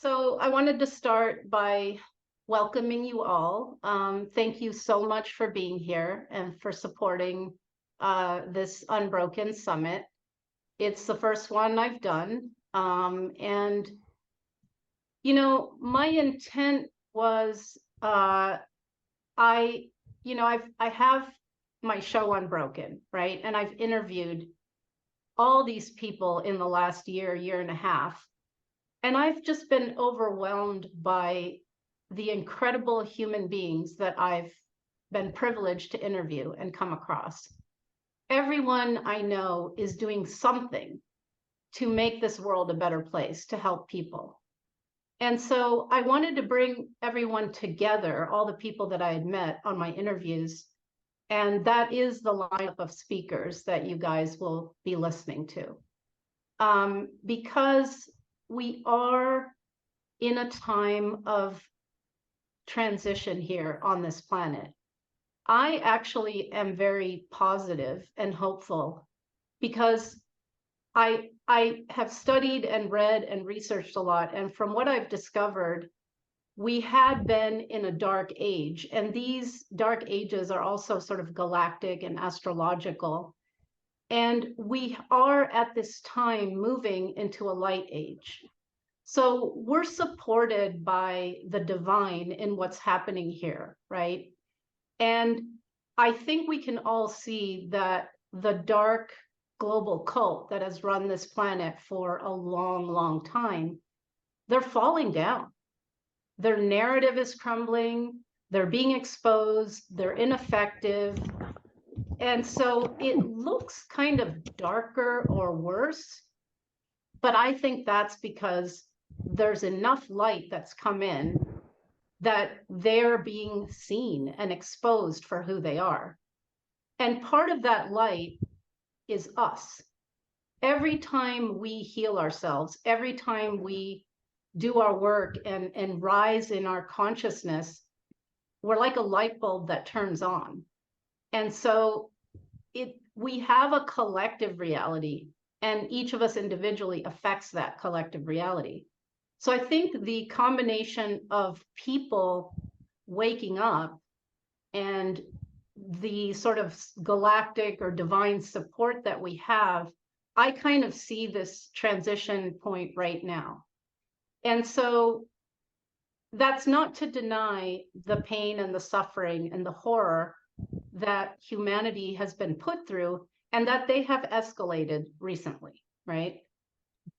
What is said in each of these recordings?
So I wanted to start by welcoming you all. Thank you so much for being here and for supporting this Unbroken Summit. It's the first one I've done. And, my intent was I have my show Unbroken, right? And I've interviewed all these people in the last year and a half. And I've just been overwhelmed by the incredible human beings that I've been privileged to interview and come across. Everyone I know is doing something to make this world a better place, to help people. And so I wanted to bring everyone together, all the people that I had met on my interviews. And that is the lineup of speakers that you guys will be listening to. Because we are in a time of transition here on this planet. I actually am very positive and hopeful because I have studied and read and researched a lot. And from what I've discovered, we had been in a dark age. And these dark ages are also sort of galactic and astrological. And we are at this time moving into a light age. So we're supported by the divine in what's happening here, right? And I think we can all see that the dark global cult that has run this planet for a long, long time, they're falling down. Their narrative is crumbling. They're being exposed. They're ineffective. And so it looks kind of darker or worse. But I think that's because there's enough light that's come in that they're being seen and exposed for who they are. And part of that light is us. Every time we heal ourselves, every time we do our work and rise in our consciousness, we're like a light bulb that turns on. And so we have a collective reality, and each of us individually affects that collective reality. So I think the combination of people waking up and the sort of galactic or divine support that we have, I kind of see this transition point right now. And so that's not to deny the pain and the suffering and the horror that humanity has been put through and that they have escalated recently, right?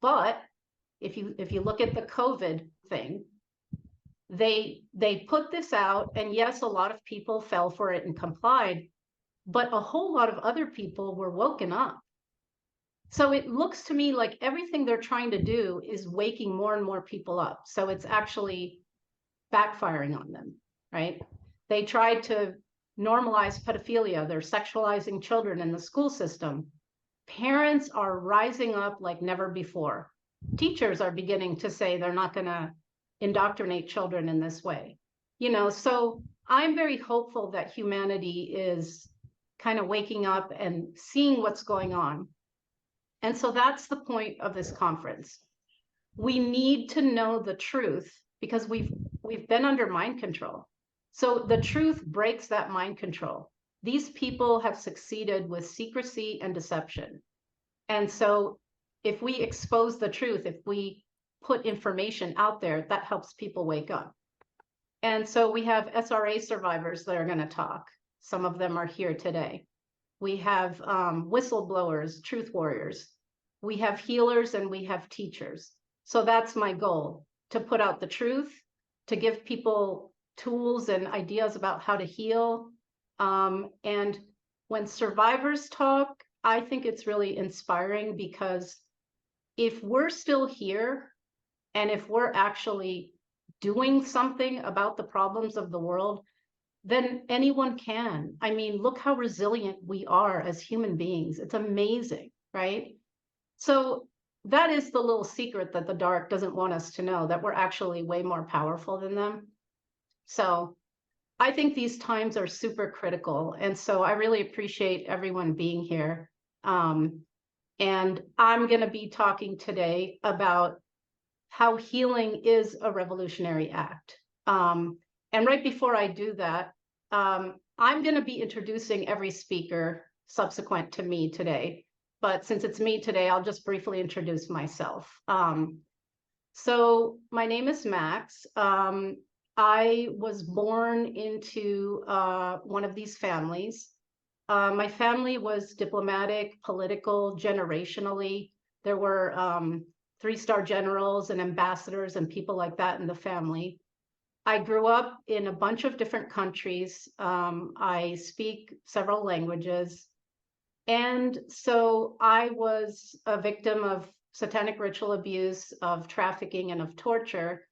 But if you look at the COVID thing, they put this out, and yes, a lot of people fell for it and complied, but a whole lot of other people were woken up. So it looks to me like everything they're trying to do is waking more and more people up. So it's actually backfiring on them, right? They tried to normalize pedophilia. They're sexualizing children in the school system. Parents are rising up like never before. Teachers are beginning to say they're not going to indoctrinate children in this way. So I'm very hopeful that humanity is kind of waking up and seeing what's going on. And so that's the point of this conference. We need to know the truth because we've been under mind control. So the truth breaks that mind control. These people have succeeded with secrecy and deception. And so if we expose the truth, if we put information out there, that helps people wake up. And so we have SRA survivors that are going to talk. Some of them are here today. We have whistleblowers, truth warriors. We have healers and we have teachers. So that's my goal, to put out the truth, to give people tools and ideas about how to heal. And when survivors talk, I think it's really inspiring because if we're still here and if we're actually doing something about the problems of the world, then anyone can. I mean, look how resilient we are as human beings. It's amazing, right? So that is the little secret that the dark doesn't want us to know, that we're actually way more powerful than them. So I think these times are super critical. And so I really appreciate everyone being here. And I'm going to be talking today about how healing is a revolutionary act. And right before I do that, I'm going to be introducing every speaker subsequent to me today. But since it's me today, I'll just briefly introduce myself. So my name is Max. I was born into one of these families. My family was diplomatic, political, generationally. There were 3-star generals and ambassadors and people like that in the family. I grew up in a bunch of different countries. I speak several languages. And so I was a victim of satanic ritual abuse, of trafficking, and of torture.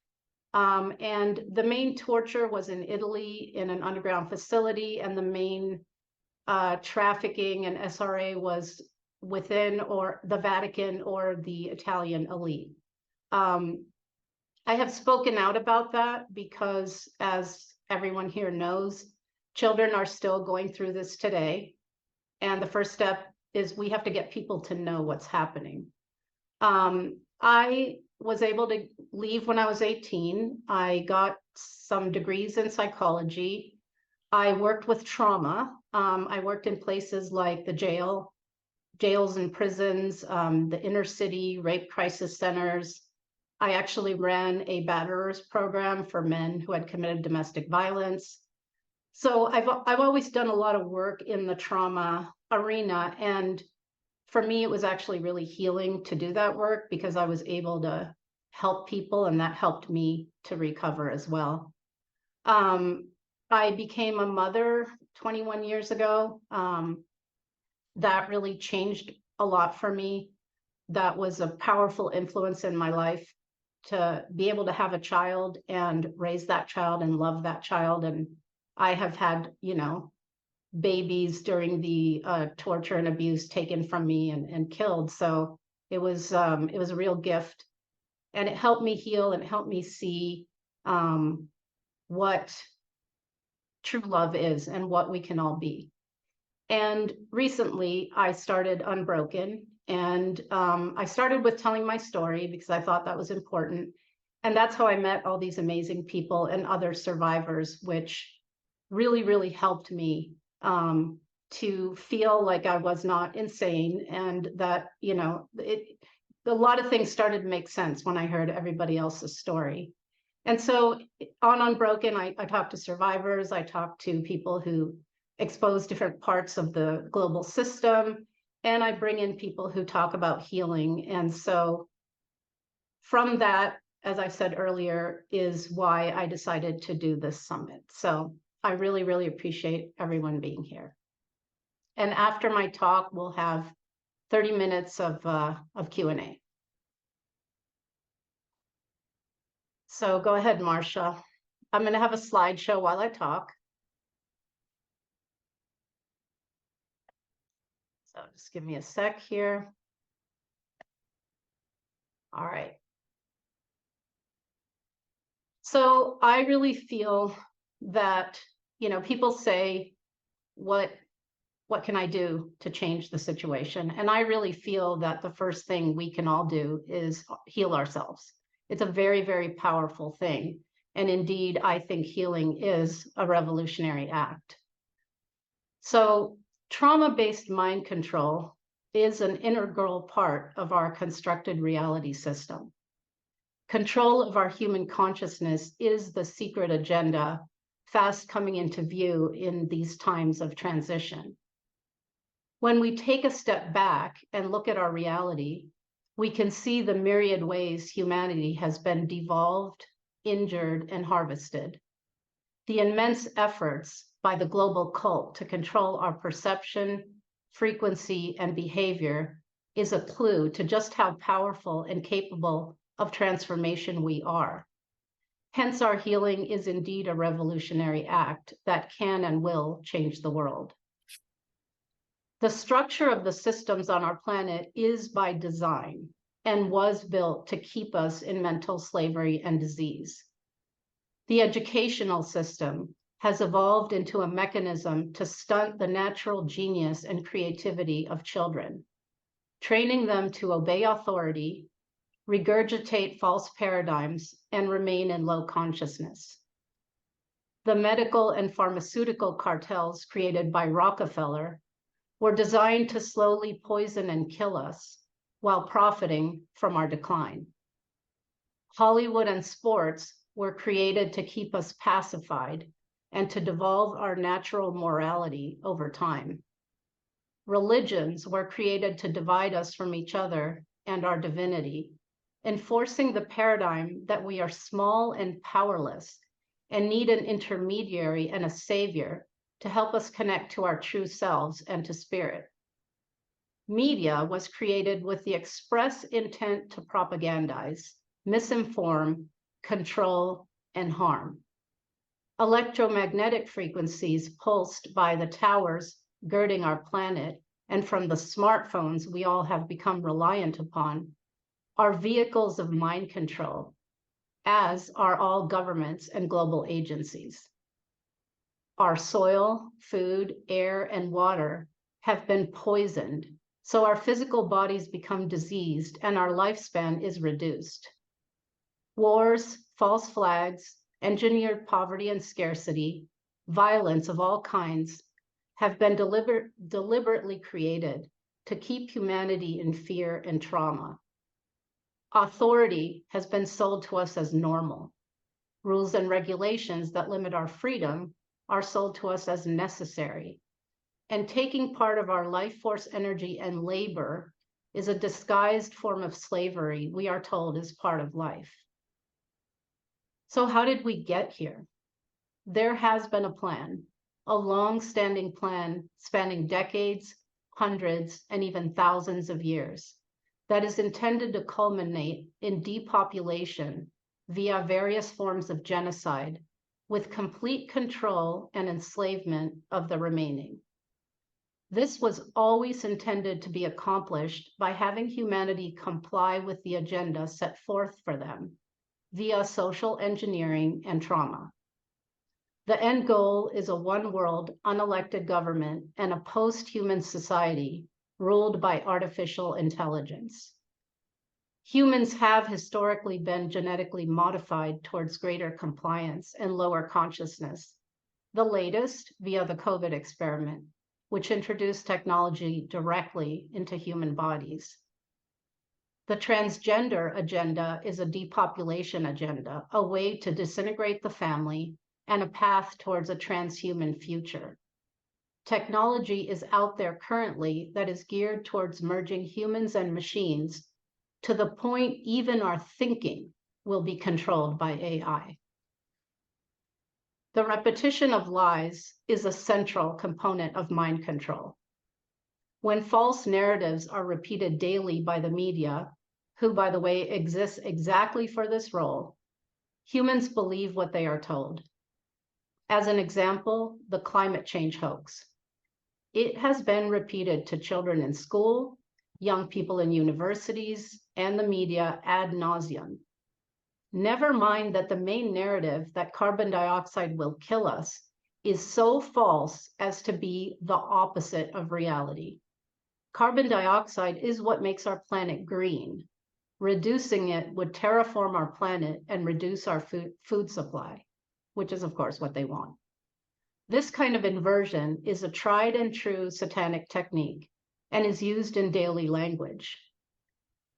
And the main torture was in Italy in an underground facility, and the main trafficking and SRA was within or the Vatican or the Italian elite. I have spoken out about that because, as everyone here knows, children are still going through this today. And the first step is we have to get people to know what's happening. I was able to leave when I was 18. I got some degrees in psychology. I worked with trauma. I worked in places like the jails and prisons, the inner city, rape crisis centers. I actually ran a batterers program for men who had committed domestic violence. So I've always done a lot of work in the trauma arena, and for me, it was actually really healing to do that work because I was able to help people, and that helped me to recover as well. I became a mother 21 years ago. That really changed a lot for me. That was a powerful influence in my life, to be able to have a child and raise that child and love that child. And I have had, babies during the torture and abuse taken from me and killed. So it was a real gift, and it helped me heal and helped me see what true love is and what we can all be. And recently I started Unbroken, and I started with telling my story because I thought that was important. And that's how I met all these amazing people and other survivors, which really, really helped me to feel like I was not insane, and that, a lot of things started to make sense when I heard everybody else's story. And so on Unbroken, I talk to survivors, I talk to people who expose different parts of the global system, and I bring in people who talk about healing. And so from that, as I said earlier, is why I decided to do this summit. So I really, really appreciate everyone being here. And after my talk, we'll have 30 minutes of Q&A. So go ahead, Marcia. I'm going to have a slideshow while I talk. So just give me a sec here. All right. So I really feel that, people say, what can I do to change the situation? And I really feel that the first thing we can all do is heal ourselves. It's a very, very powerful thing. And indeed, I think healing is a revolutionary act. So trauma-based mind control is an integral part of our constructed reality system. Control of our human consciousness is the secret agenda fast coming into view in these times of transition. When we take a step back and look at our reality, we can see the myriad ways humanity has been devolved, injured, and harvested. The immense efforts by the global cult to control our perception, frequency, and behavior is a clue to just how powerful and capable of transformation we are. Hence, our healing is indeed a revolutionary act that can and will change the world. The structure of the systems on our planet is by design and was built to keep us in mental slavery and disease. The educational system has evolved into a mechanism to stunt the natural genius and creativity of children, training them to obey authority, regurgitate false paradigms, and remain in low consciousness. The medical and pharmaceutical cartels created by Rockefeller were designed to slowly poison and kill us while profiting from our decline. Hollywood and sports were created to keep us pacified and to devolve our natural morality over time. Religions were created to divide us from each other and our divinity, enforcing the paradigm that we are small and powerless and need an intermediary and a savior to help us connect to our true selves and to spirit. Media was created with the express intent to propagandize, misinform, control, and harm. Electromagnetic frequencies pulsed by the towers girding our planet and from the smartphones we all have become reliant upon are vehicles of mind control, as are all governments and global agencies. Our soil, food, air, and water have been poisoned, so our physical bodies become diseased and our lifespan is reduced. Wars, false flags, engineered poverty and scarcity, violence of all kinds have been deliberately created to keep humanity in fear and trauma. Authority has been sold to us as normal. Rules and regulations that limit our freedom are sold to us as necessary. And taking part of our life force, energy, and labor is a disguised form of slavery we are told is part of life. So how did we get here? There has been a plan, a long-standing plan spanning decades, hundreds, and even thousands of years that is intended to culminate in depopulation via various forms of genocide with complete control and enslavement of the remaining. This was always intended to be accomplished by having humanity comply with the agenda set forth for them via social engineering and trauma. The end goal is a one-world, unelected government and a post-human society ruled by artificial intelligence. Humans have historically been genetically modified towards greater compliance and lower consciousness, the latest via the COVID experiment, which introduced technology directly into human bodies. The transgender agenda is a depopulation agenda, a way to disintegrate the family and a path towards a transhuman future. Technology is out there currently that is geared towards merging humans and machines to the point even our thinking will be controlled by AI. The repetition of lies is a central component of mind control. When false narratives are repeated daily by the media, who, by the way, exists exactly for this role, humans believe what they are told. As an example, the climate change hoax. It has been repeated to children in school, young people in universities, and the media ad nauseum. Never mind that the main narrative that carbon dioxide will kill us is so false as to be the opposite of reality. Carbon dioxide is what makes our planet green. Reducing it would terraform our planet and reduce our food supply, which is, of course, what they want. This kind of inversion is a tried and true satanic technique and is used in daily language.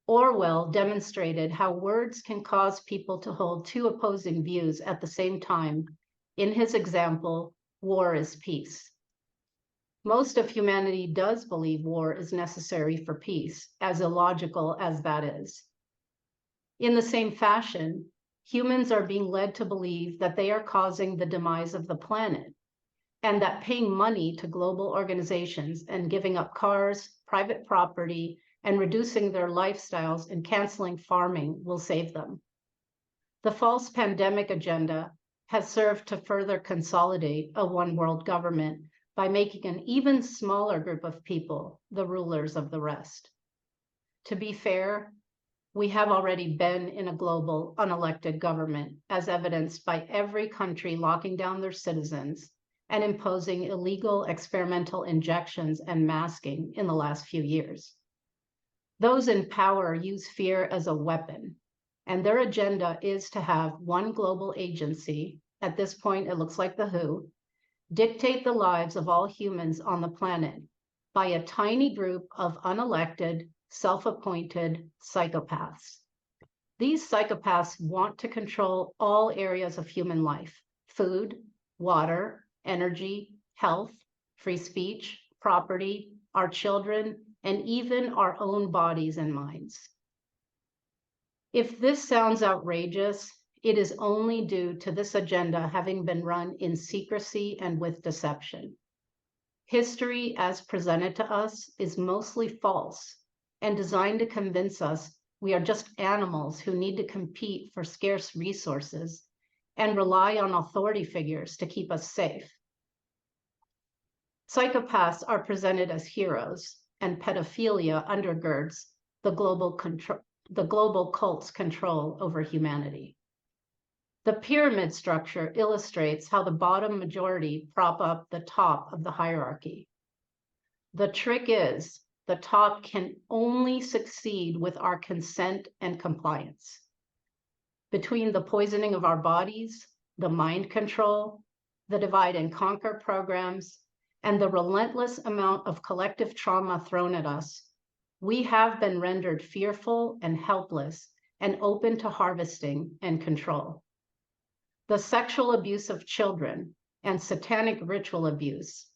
Orwell demonstrated how words can cause people to hold two opposing views at the same time in his example, War is Peace. Most of humanity does believe war is necessary for peace, as illogical as that is. In the same fashion, humans are being led to believe that they are causing the demise of the planet, and that paying money to global organizations and giving up cars, private property, and reducing their lifestyles and canceling farming will save them. The false pandemic agenda has served to further consolidate a one-world government by making an even smaller group of people the rulers of the rest. To be fair, we have already been in a global unelected government, as evidenced by every country locking down their citizens and imposing illegal experimental injections and masking in the last few years. Those in power use fear as a weapon, and their agenda is to have one global agency, at this point it looks like the WHO, dictate the lives of all humans on the planet by a tiny group of unelected, self-appointed psychopaths. These psychopaths want to control all areas of human life: food, water, energy, health, free speech, property, our children, and even our own bodies and minds. If this sounds outrageous, it is only due to this agenda having been run in secrecy and with deception. History, as presented to us, is mostly false and designed to convince us we are just animals who need to compete for scarce resources and rely on authority figures to keep us safe. Psychopaths are presented as heroes, and pedophilia undergirds the global cult's control over humanity. The pyramid structure illustrates how the bottom majority prop up the top of the hierarchy. The trick is, the top can only succeed with our consent and compliance. Between the poisoning of our bodies, the mind control, the divide and conquer programs, and the relentless amount of collective trauma thrown at us, we have been rendered fearful and helpless and open to harvesting and control. The sexual abuse of children and satanic ritual abuse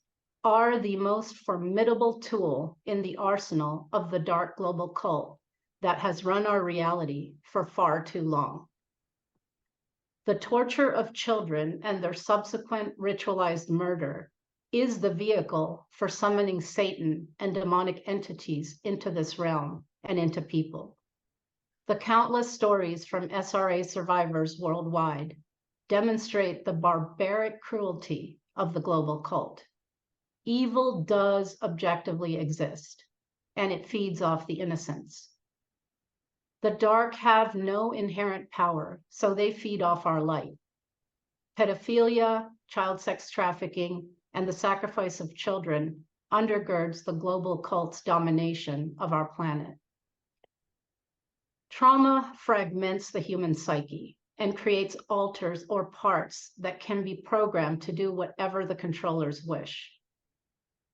are the most formidable tool in the arsenal of the dark global cult that has run our reality for far too long. The torture of children and their subsequent ritualized murder is the vehicle for summoning Satan and demonic entities into this realm and into people. The countless stories from SRA survivors worldwide demonstrate the barbaric cruelty of the global cult. Evil does objectively exist, and it feeds off the innocents. The dark have no inherent power, so they feed off our light. Pedophilia, child sex trafficking, and the sacrifice of children undergirds the global cult's domination of our planet. Trauma fragments the human psyche and creates alters or parts that can be programmed to do whatever the controllers wish.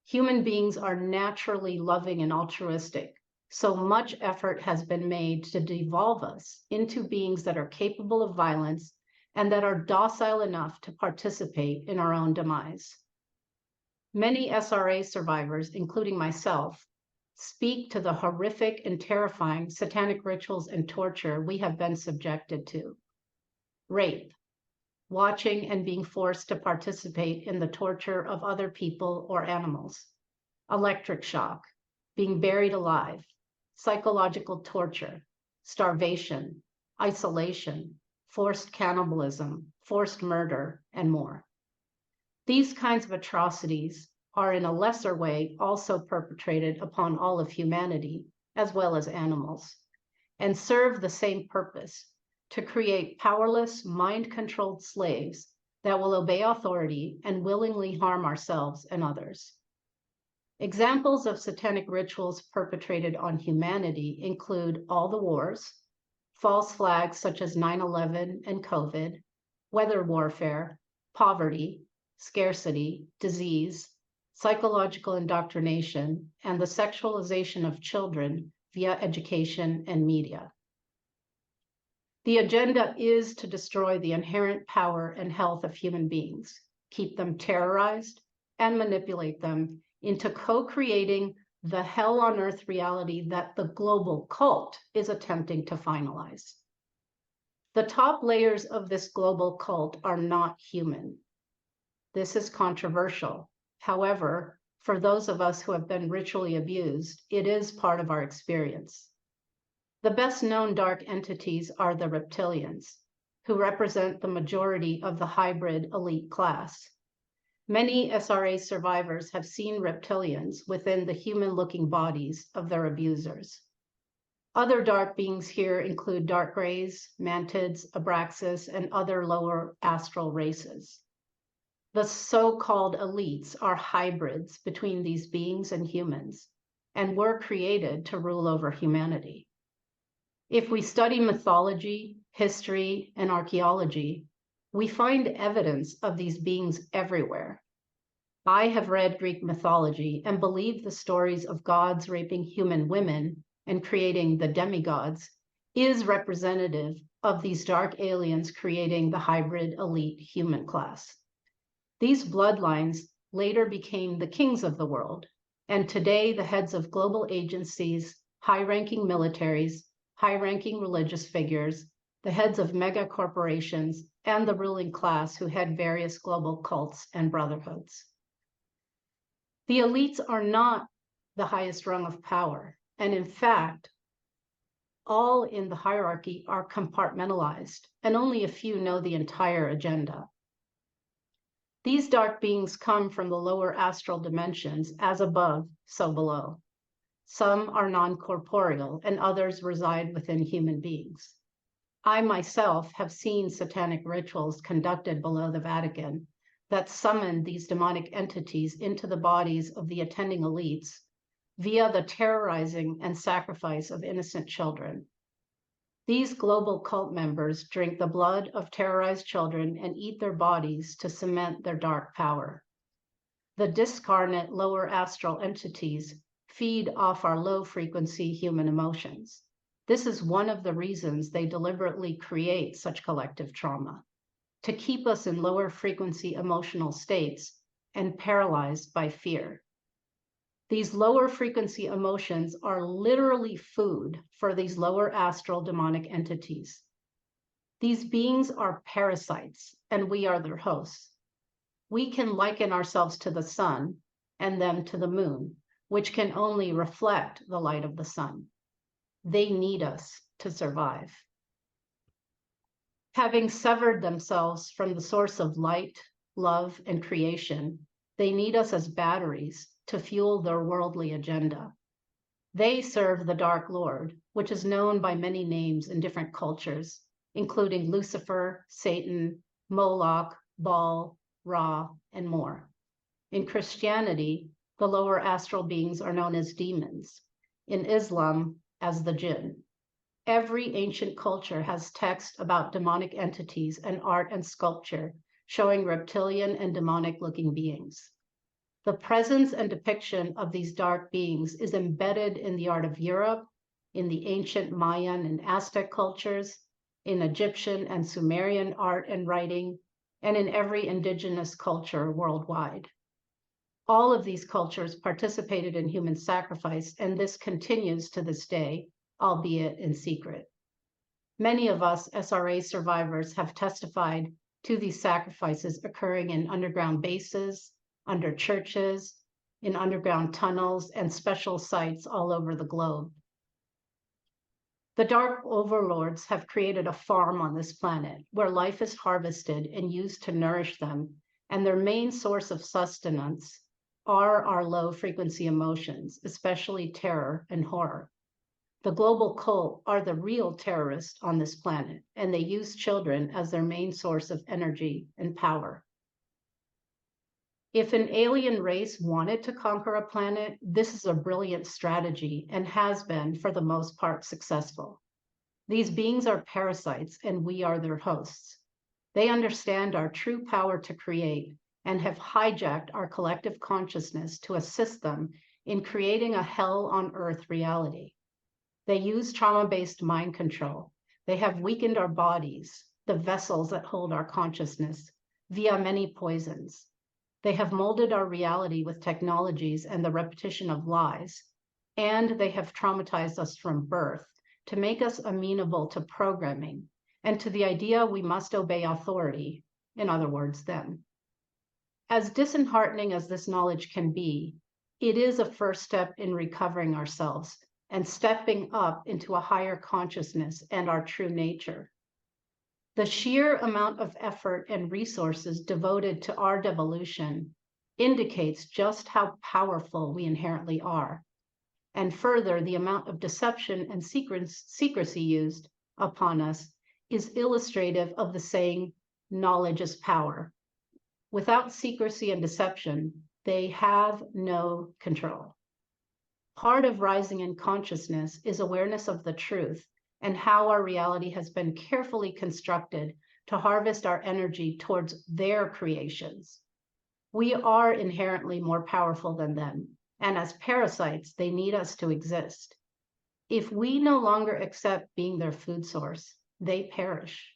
Human beings are naturally loving and altruistic, so much effort has been made to devolve us into beings that are capable of violence and that are docile enough to participate in our own demise. Many SRA survivors, including myself, speak to the horrific and terrifying satanic rituals and torture we have been subjected to. Rape, watching and being forced to participate in the torture of other people or animals, electric shock, being buried alive, psychological torture, starvation, isolation, forced cannibalism, forced murder, and more. These kinds of atrocities are in a lesser way also perpetrated upon all of humanity, as well as animals, and serve the same purpose: to create powerless, mind-controlled slaves that will obey authority and willingly harm ourselves and others. Examples of satanic rituals perpetrated on humanity include all the wars, false flags such as 9/11 and COVID, weather warfare, poverty, scarcity, disease, psychological indoctrination, and the sexualization of children via education and media. The agenda is to destroy the inherent power and health of human beings, keep them terrorized, and manipulate them into co-creating the hell on earth reality that the global cult is attempting to finalize. The top layers of this global cult are not human. This is controversial. However, for those of us who have been ritually abused, it is part of our experience. The best known dark entities are the reptilians, who represent the majority of the hybrid elite class. Many SRA survivors have seen reptilians within the human-looking bodies of their abusers. Other dark beings here include dark greys, mantids, abraxas, and other lower astral races. The so-called elites are hybrids between these beings and humans, and were created to rule over humanity. If we study mythology, history, and archaeology, we find evidence of these beings everywhere. I have read Greek mythology and believe the stories of gods raping human women and creating the demigods is representative of these dark aliens creating the hybrid elite human class. These bloodlines later became the kings of the world, and today the heads of global agencies, high-ranking militaries, high-ranking religious figures, the heads of mega corporations, and the ruling class who head various global cults and brotherhoods. The elites are not the highest rung of power, and in fact, all in the hierarchy are compartmentalized, and only a few know the entire agenda. These dark beings come from the lower astral dimensions, as above, so below. Some are non-corporeal, and others reside within human beings. I myself have seen satanic rituals conducted below the Vatican that summon these demonic entities into the bodies of the attending elites via the terrorizing and sacrifice of innocent children. These global cult members drink the blood of terrorized children and eat their bodies to cement their dark power. The discarnate lower astral entities feed off our low-frequency human emotions. This is one of the reasons they deliberately create such collective trauma, to keep us in lower frequency emotional states and paralyzed by fear. These lower frequency emotions are literally food for these lower astral demonic entities. These beings are parasites, and we are their hosts. We can liken ourselves to the sun and them to the moon, which can only reflect the light of the sun. They need us to survive. Having severed themselves from the source of light, love, and creation, they need us as batteries to fuel their worldly agenda. They serve the Dark Lord, which is known by many names in different cultures, including Lucifer, Satan, Moloch, Baal, Ra, and more. In Christianity, the lower astral beings are known as demons. In Islam, as the jinn. Every ancient culture has text about demonic entities and art and sculpture showing reptilian and demonic-looking beings. The presence and depiction of these dark beings is embedded in the art of Europe, in the ancient Mayan and Aztec cultures, in Egyptian and Sumerian art and writing, and in every indigenous culture worldwide. All of these cultures participated in human sacrifice, and this continues to this day, albeit in secret. Many of us SRA survivors have testified to these sacrifices occurring in underground bases, under churches, in underground tunnels, and special sites all over the globe. The dark overlords have created a farm on this planet where life is harvested and used to nourish them, and their main source of sustenance are our low frequency emotions, especially terror and horror. The global cult are the real terrorists on this planet, and they use children as their main source of energy and power. If an alien race wanted to conquer a planet, this is a brilliant strategy and has been, for the most part, successful. These beings are parasites, and we are their hosts. They understand our true power to create and have hijacked our collective consciousness to assist them in creating a hell on earth reality. They use trauma-based mind control. They have weakened our bodies, the vessels that hold our consciousness, via many poisons. They have molded our reality with technologies and the repetition of lies, and they have traumatized us from birth to make us amenable to programming and to the idea we must obey authority, in other words, them. As disheartening as this knowledge can be, it is a first step in recovering ourselves and stepping up into a higher consciousness and our true nature. The sheer amount of effort and resources devoted to our devolution indicates just how powerful we inherently are. And further, the amount of deception and secrecy used upon us is illustrative of the saying, knowledge is power. Without secrecy and deception, they have no control. Part of rising in consciousness is awareness of the truth and how our reality has been carefully constructed to harvest our energy towards their creations. We are inherently more powerful than them, and as parasites, they need us to exist. If we no longer accept being their food source, they perish.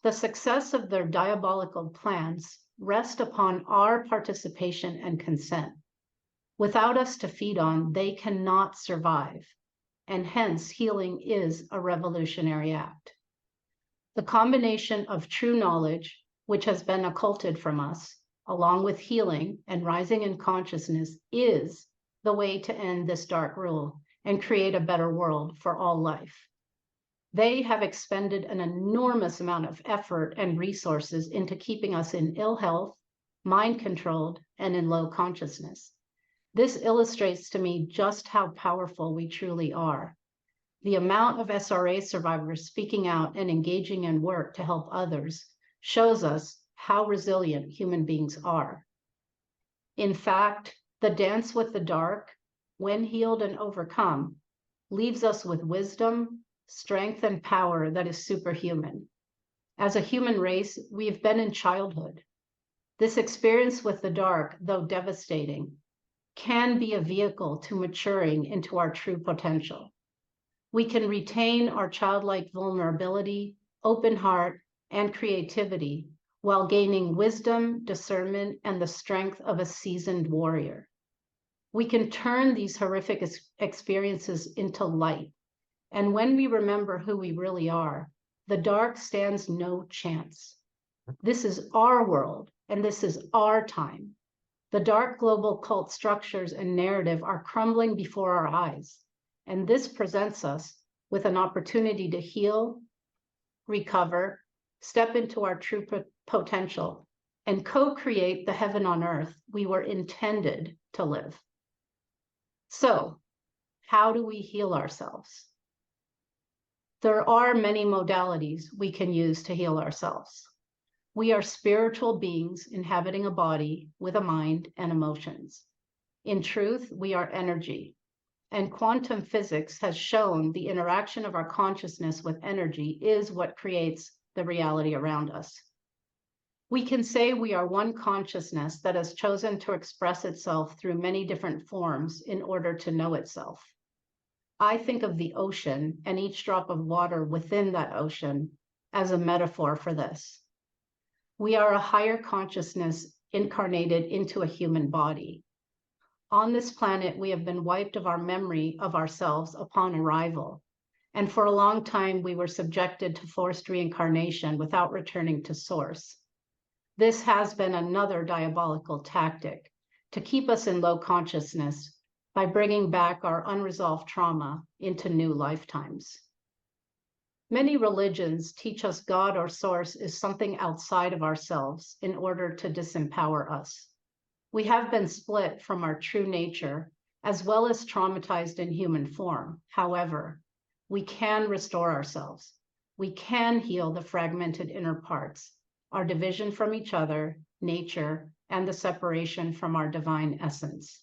The success of their diabolical plans rests upon our participation and consent. Without us to feed on, they cannot survive, and hence healing is a revolutionary act. The combination of true knowledge, which has been occulted from us, along with healing and rising in consciousness, is the way to end this dark rule and create a better world for all life. They have expended an enormous amount of effort and resources into keeping us in ill health, mind-controlled, and in low consciousness. This illustrates to me just how powerful we truly are. The amount of SRA survivors speaking out and engaging in work to help others shows us how resilient human beings are. In fact, the dance with the dark, when healed and overcome, leaves us with wisdom, strength, and power that is superhuman. As a human race, we've been in childhood. This experience with the dark, though devastating, can be a vehicle to maturing into our true potential. We can retain our childlike vulnerability, open heart, and creativity while gaining wisdom, discernment, and the strength of a seasoned warrior. We can turn these horrific experiences into light. And when we remember who we really are, the dark stands no chance. This is our world, and this is our time. The dark global cult structures and narrative are crumbling before our eyes, and this presents us with an opportunity to heal, recover, step into our true potential, and co-create the heaven on earth we were intended to live. So, how do we heal ourselves? There are many modalities we can use to heal ourselves. We are spiritual beings inhabiting a body with a mind and emotions. In truth, we are energy, and quantum physics has shown the interaction of our consciousness with energy is what creates the reality around us. We can say we are one consciousness that has chosen to express itself through many different forms in order to know itself. I think of the ocean and each drop of water within that ocean as a metaphor for this. We are a higher consciousness incarnated into a human body. On this planet, we have been wiped of our memory of ourselves upon arrival. And for a long time, we were subjected to forced reincarnation without returning to source. This has been another diabolical tactic to keep us in low consciousness by bringing back our unresolved trauma into new lifetimes. Many religions teach us God or source is something outside of ourselves in order to disempower us. We have been split from our true nature, as well as traumatized in human form. However, we can restore ourselves. We can heal the fragmented inner parts, our division from each other, nature, and the separation from our divine essence.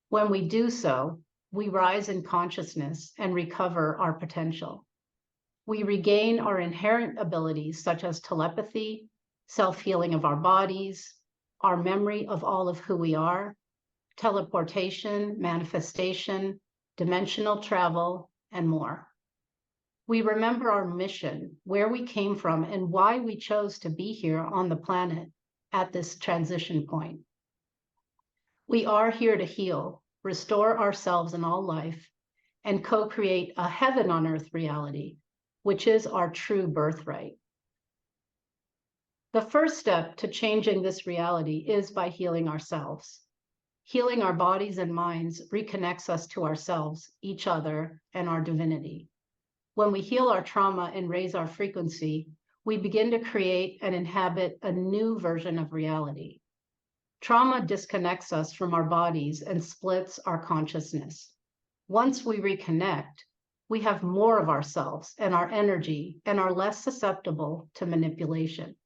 When we do so, we rise in consciousness and recover our potential. We regain our inherent abilities such as telepathy, self-healing of our bodies, our memory of all of who we are, teleportation, manifestation, dimensional travel, and more. We remember our mission, where we came from, and why we chose to be here on the planet at this transition point. We are here to heal, restore ourselves in all life, and co-create a heaven on earth reality, which is our true birthright. The first step to changing this reality is by healing ourselves. Healing our bodies and minds reconnects us to ourselves, each other, and our divinity. When we heal our trauma and raise our frequency, we begin to create and inhabit a new version of reality. Trauma disconnects us from our bodies and splits our consciousness. Once we reconnect, we have more of ourselves and our energy and are less susceptible to manipulation.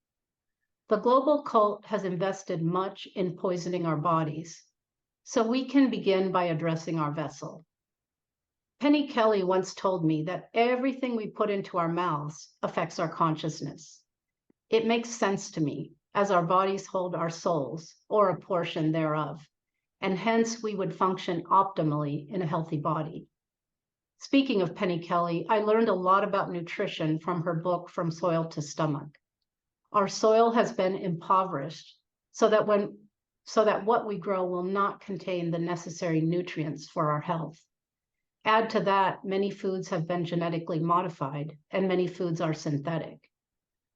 The global cult has invested much in poisoning our bodies. So we can begin by addressing our vessel. Penny Kelly once told me that everything we put into our mouths affects our consciousness. It makes sense to me, as our bodies hold our souls, or a portion thereof, and hence we would function optimally in a healthy body. Speaking of Penny Kelly, I learned a lot about nutrition from her book, From Soil to Stomach. Our soil has been impoverished so that what we grow will not contain the necessary nutrients for our health. Add to that, many foods have been genetically modified, and many foods are synthetic.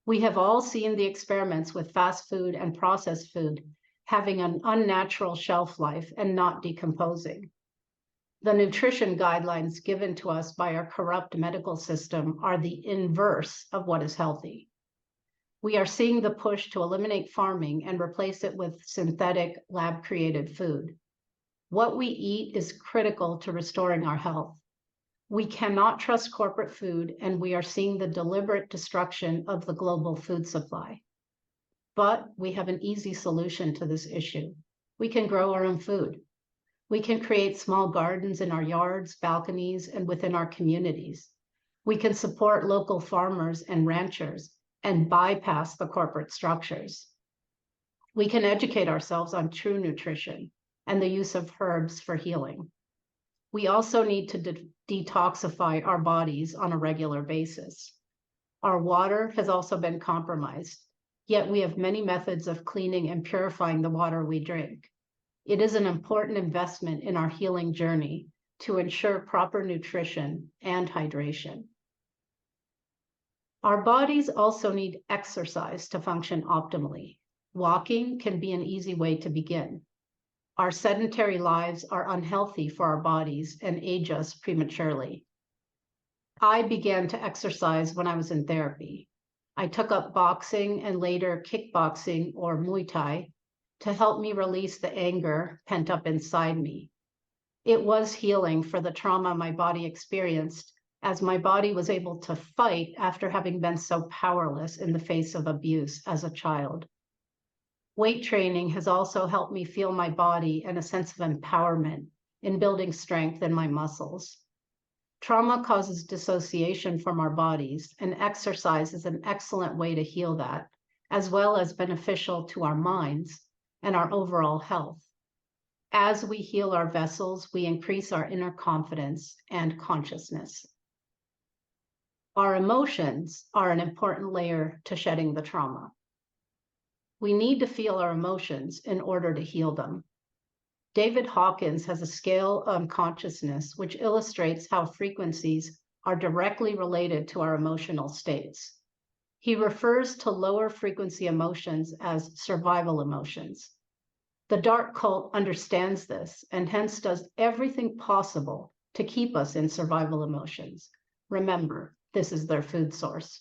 We have all seen the experiments with fast food and processed food having an unnatural shelf life and not decomposing. The nutrition guidelines given to us by our corrupt medical system are the inverse of what is healthy. We are seeing the push to eliminate farming and replace it with synthetic, lab-created food. What we eat is critical to restoring our health. We cannot trust corporate food, and we are seeing the deliberate destruction of the global food supply. But we have an easy solution to this issue. We can grow our own food. We can create small gardens in our yards, balconies, and within our communities. We can support local farmers and ranchers and bypass the corporate structures. We can educate ourselves on true nutrition and the use of herbs for healing. We also need to detoxify our bodies on a regular basis. Our water has also been compromised, yet we have many methods of cleaning and purifying the water we drink. It is an important investment in our healing journey to ensure proper nutrition and hydration. Our bodies also need exercise to function optimally. Walking can be an easy way to begin. Our sedentary lives are unhealthy for our bodies and age us prematurely. I began to exercise when I was in therapy. I took up boxing and later kickboxing or Muay Thai to help me release the anger pent up inside me. It was healing for the trauma my body experienced, as my body was able to fight after having been so powerless in the face of abuse as a child. Weight training has also helped me feel my body and a sense of empowerment in building strength in my muscles. Trauma causes dissociation from our bodies, and exercise is an excellent way to heal that, as well as beneficial to our minds and our overall health. As we heal our vessels, we increase our inner confidence and consciousness. Our emotions are an important layer to shedding the trauma. We need to feel our emotions in order to heal them. David Hawkins has a scale on consciousness which illustrates how frequencies are directly related to our emotional states. He refers to lower frequency emotions as survival emotions. The dark cult understands this and hence does everything possible to keep us in survival emotions. Remember, this is their food source.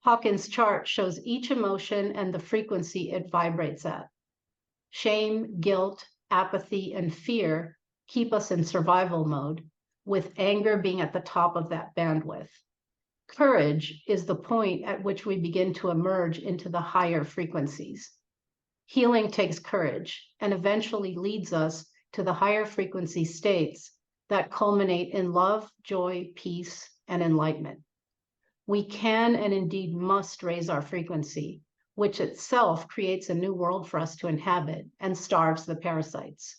Hawkins' chart shows each emotion and the frequency it vibrates at. Shame, guilt, apathy, and fear keep us in survival mode, with anger being at the top of that bandwidth. Courage is the point at which we begin to emerge into the higher frequencies. Healing takes courage and eventually leads us to the higher frequency states that culminate in love, joy, peace, and enlightenment. We can and indeed must raise our frequency, which itself creates a new world for us to inhabit and starves the parasites.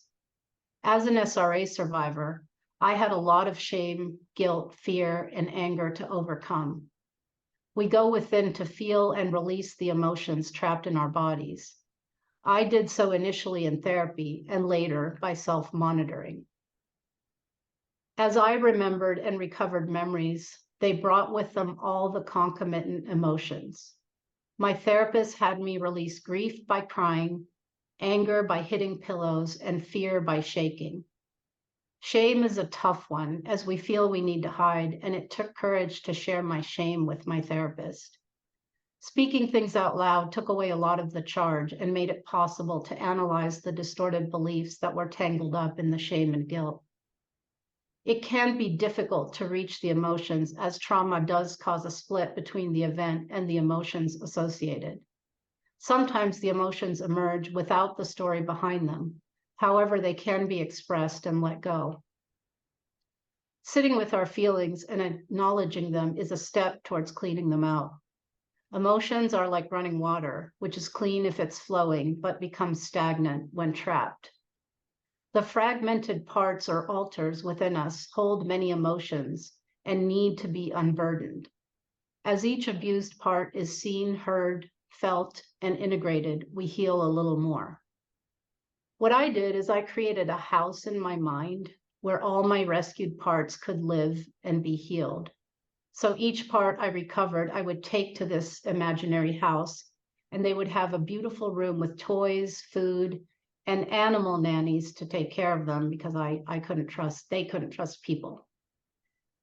As an SRA survivor, I had a lot of shame, guilt, fear, and anger to overcome. We go within to feel and release the emotions trapped in our bodies. I did so initially in therapy and later by self-monitoring. As I remembered and recovered memories, they brought with them all the concomitant emotions. My therapist had me release grief by crying, anger by hitting pillows, and fear by shaking. Shame is a tough one, as we feel we need to hide, and it took courage to share my shame with my therapist. Speaking things out loud took away a lot of the charge and made it possible to analyze the distorted beliefs that were tangled up in the shame and guilt. It can be difficult to reach the emotions, as trauma does cause a split between the event and the emotions associated. Sometimes the emotions emerge without the story behind them. However, they can be expressed and let go. Sitting with our feelings and acknowledging them is a step towards cleaning them out. Emotions are like running water, which is clean if it's flowing, but becomes stagnant when trapped. The fragmented parts or alters within us hold many emotions and need to be unburdened. As each abused part is seen, heard, felt, and integrated, we heal a little more. What I did is I created a house in my mind where all my rescued parts could live and be healed. So each part I recovered, I would take to this imaginary house, and they would have a beautiful room with toys, food, and animal nannies to take care of them because they couldn't trust people.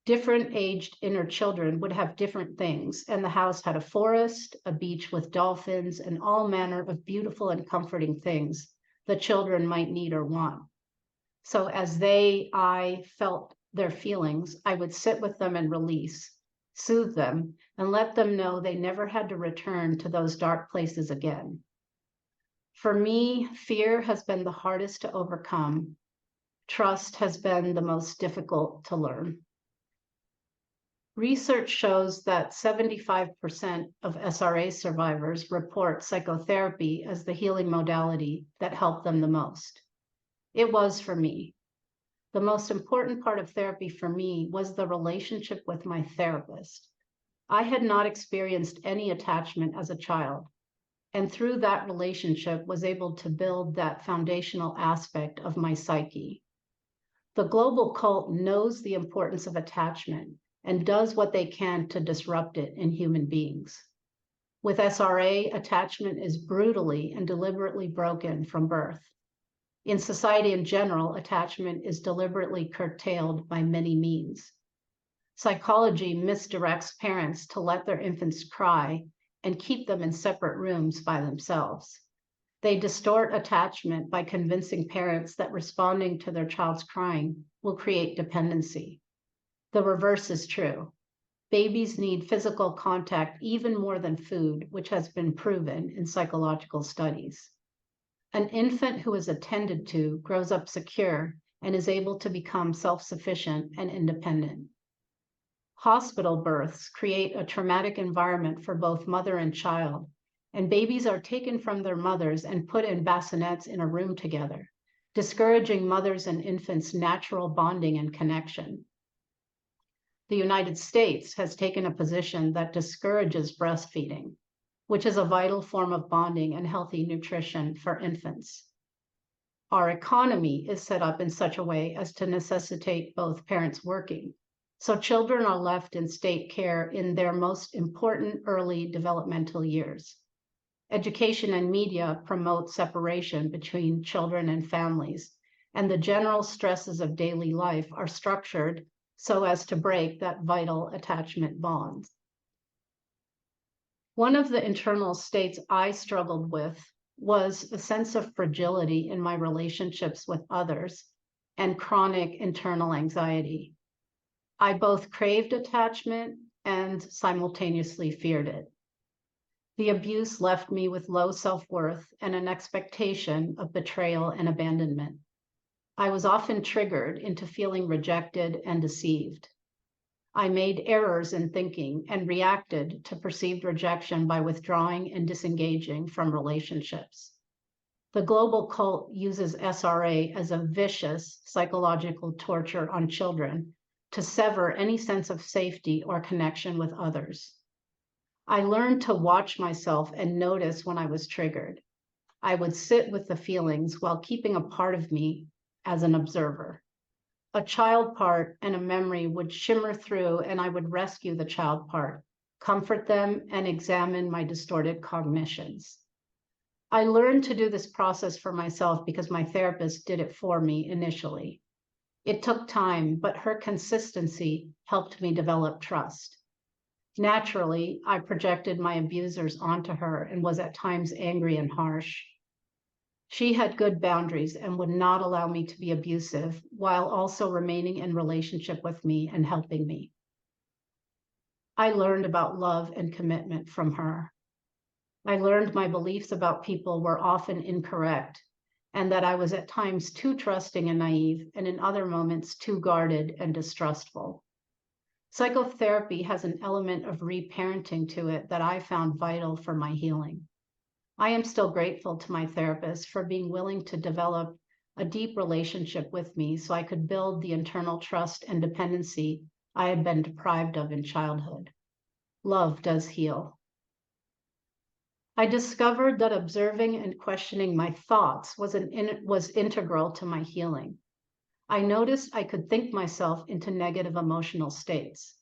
Different aged inner children would have different things, and the house had a forest, a beach with dolphins, and all manner of beautiful and comforting things the children might need or want. So as I felt their feelings, I would sit with them and release, soothe them, and let them know they never had to return to those dark places again. For me, fear has been the hardest to overcome. Trust has been the most difficult to learn. Research shows that 75% of SRA survivors report psychotherapy as the healing modality that helped them the most. It was for me. The most important part of therapy for me was the relationship with my therapist. I had not experienced any attachment as a child, and through that relationship was able to build that foundational aspect of my psyche. The global cult knows the importance of attachment and does what they can to disrupt it in human beings. With SRA, attachment is brutally and deliberately broken from birth. In society in general, attachment is deliberately curtailed by many means. Psychology misdirects parents to let their infants cry and keep them in separate rooms by themselves. They distort attachment by convincing parents that responding to their child's crying will create dependency. The reverse is true. Babies need physical contact even more than food, which has been proven in psychological studies. An infant who is attended to grows up secure and is able to become self-sufficient and independent. Hospital births create a traumatic environment for both mother and child, and babies are taken from their mothers and put in bassinets in a room together, discouraging mothers and infants' natural bonding and connection. The United States has taken a position that discourages breastfeeding, which is a vital form of bonding and healthy nutrition for infants. Our economy is set up in such a way as to necessitate both parents working, so children are left in state care in their most important early developmental years. Education and media promote separation between children and families, and the general stresses of daily life are structured so as to break that vital attachment bond. One of the internal states I struggled with was a sense of fragility in my relationships with others and chronic internal anxiety. I both craved attachment and simultaneously feared it. The abuse left me with low self-worth and an expectation of betrayal and abandonment. I was often triggered into feeling rejected and deceived. I made errors in thinking and reacted to perceived rejection by withdrawing and disengaging from relationships. The global cult uses SRA as a vicious psychological torture on children to sever any sense of safety or connection with others. I learned to watch myself and notice when I was triggered. I would sit with the feelings while keeping a part of me as an observer. A child part and a memory would shimmer through, and I would rescue the child part, comfort them, and examine my distorted cognitions. I learned to do this process for myself because my therapist did it for me initially. It took time, but her consistency helped me develop trust. Naturally, I projected my abusers onto her and was at times angry and harsh. She had good boundaries and would not allow me to be abusive while also remaining in relationship with me and helping me. I learned about love and commitment from her. I learned my beliefs about people were often incorrect and that I was at times too trusting and naive, and in other moments too guarded and distrustful. Psychotherapy has an element of reparenting to it that I found vital for my healing. I am still grateful to my therapist for being willing to develop a deep relationship with me so I could build the internal trust and dependency I had been deprived of in childhood. Love does heal. I discovered that observing and questioning my thoughts was integral to my healing. I noticed I could think myself into negative emotional states.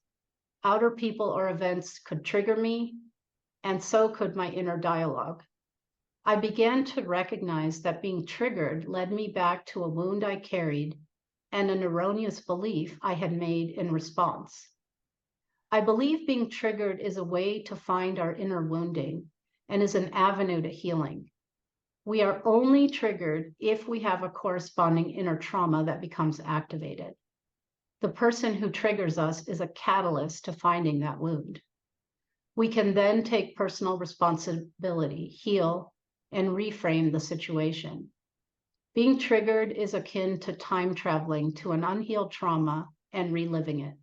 Outer people or events could trigger me, and so could my inner dialogue. I began to recognize that being triggered led me back to a wound I carried and an erroneous belief I had made in response. I believe being triggered is a way to find our inner wounding and is an avenue to healing. We are only triggered if we have a corresponding inner trauma that becomes activated. The person who triggers us is a catalyst to finding that wound. We can then take personal responsibility, heal, and reframe the situation. Being triggered is akin to time traveling to an unhealed trauma and reliving it.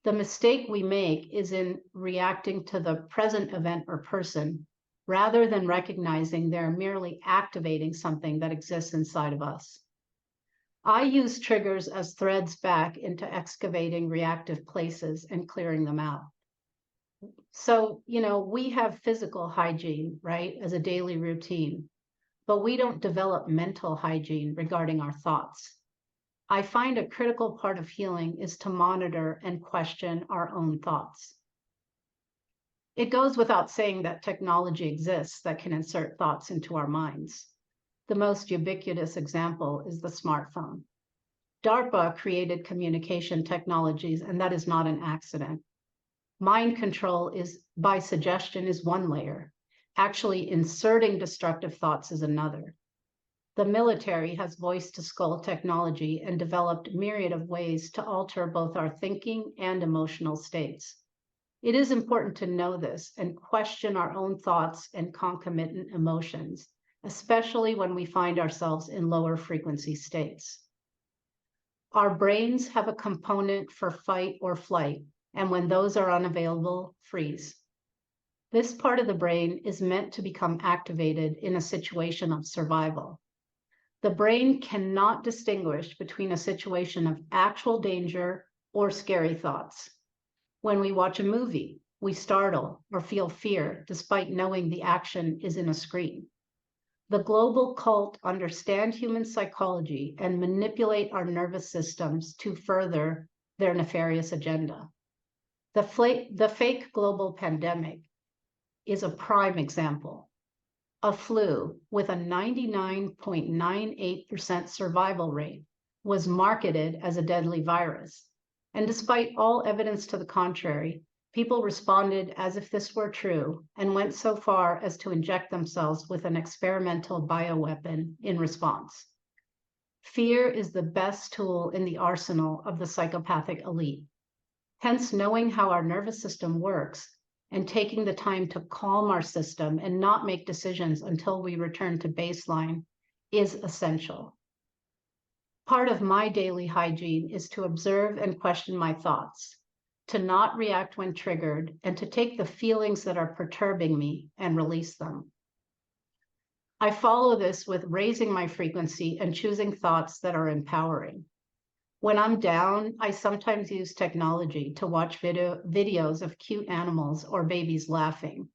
The mistake we make is in reacting to the present event or person rather than recognizing they're merely activating something that exists inside of us. I use triggers as threads back into excavating reactive places and clearing them out. So, we have physical hygiene, right, as a daily routine, but we don't develop mental hygiene regarding our thoughts. I find a critical part of healing is to monitor and question our own thoughts. It goes without saying that technology exists that can insert thoughts into our minds. The most ubiquitous example is the smartphone. DARPA created communication technologies, and that is not an accident. Mind control by suggestion is one layer. Actually, inserting destructive thoughts is another. The military has voice-to-skull technology and developed a myriad of ways to alter both our thinking and emotional states. It is important to know this and question our own thoughts and concomitant emotions, especially when we find ourselves in lower frequency states. Our brains have a component for fight or flight, and when those are unavailable, freeze. This part of the brain is meant to become activated in a situation of survival. The brain cannot distinguish between a situation of actual danger or scary thoughts. When we watch a movie, we startle or feel fear despite knowing the action is in a screen. The global cult understand human psychology and manipulate our nervous systems to further their nefarious agenda. The fake global pandemic is a prime example. A flu with a 99.98% survival rate was marketed as a deadly virus. And despite all evidence to the contrary, people responded as if this were true and went so far as to inject themselves with an experimental bioweapon in response. Fear is the best tool in the arsenal of the psychopathic elite. Hence, knowing how our nervous system works and taking the time to calm our system and not make decisions until we return to baseline is essential. Part of my daily hygiene is to observe and question my thoughts, to not react when triggered, and to take the feelings that are perturbing me and release them. I follow this with raising my frequency and choosing thoughts that are empowering. When I'm down, I sometimes use technology to watch videos of cute animals or babies laughing.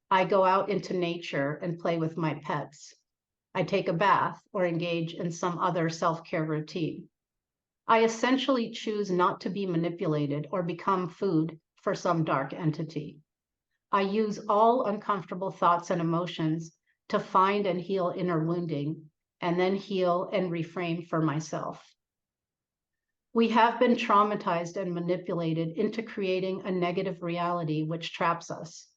I go out into nature and play with my pets. I take a bath or engage in some other self-care routine. I essentially choose not to be manipulated or become food for some dark entity. I use all uncomfortable thoughts and emotions to find and heal inner wounding, and then heal and reframe for myself. We have been traumatized and manipulated into creating a negative reality which traps us.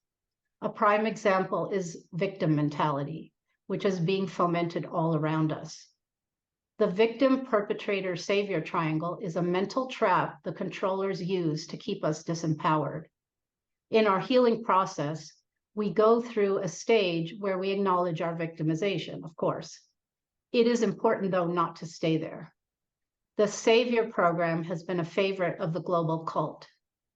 A prime example is victim mentality, which is being fomented all around us. The victim-perpetrator-savior triangle is a mental trap the controllers use to keep us disempowered. In our healing process, we go through a stage where we acknowledge our victimization, of course. It is important, though, not to stay there. The Savior program has been a favorite of the global cult.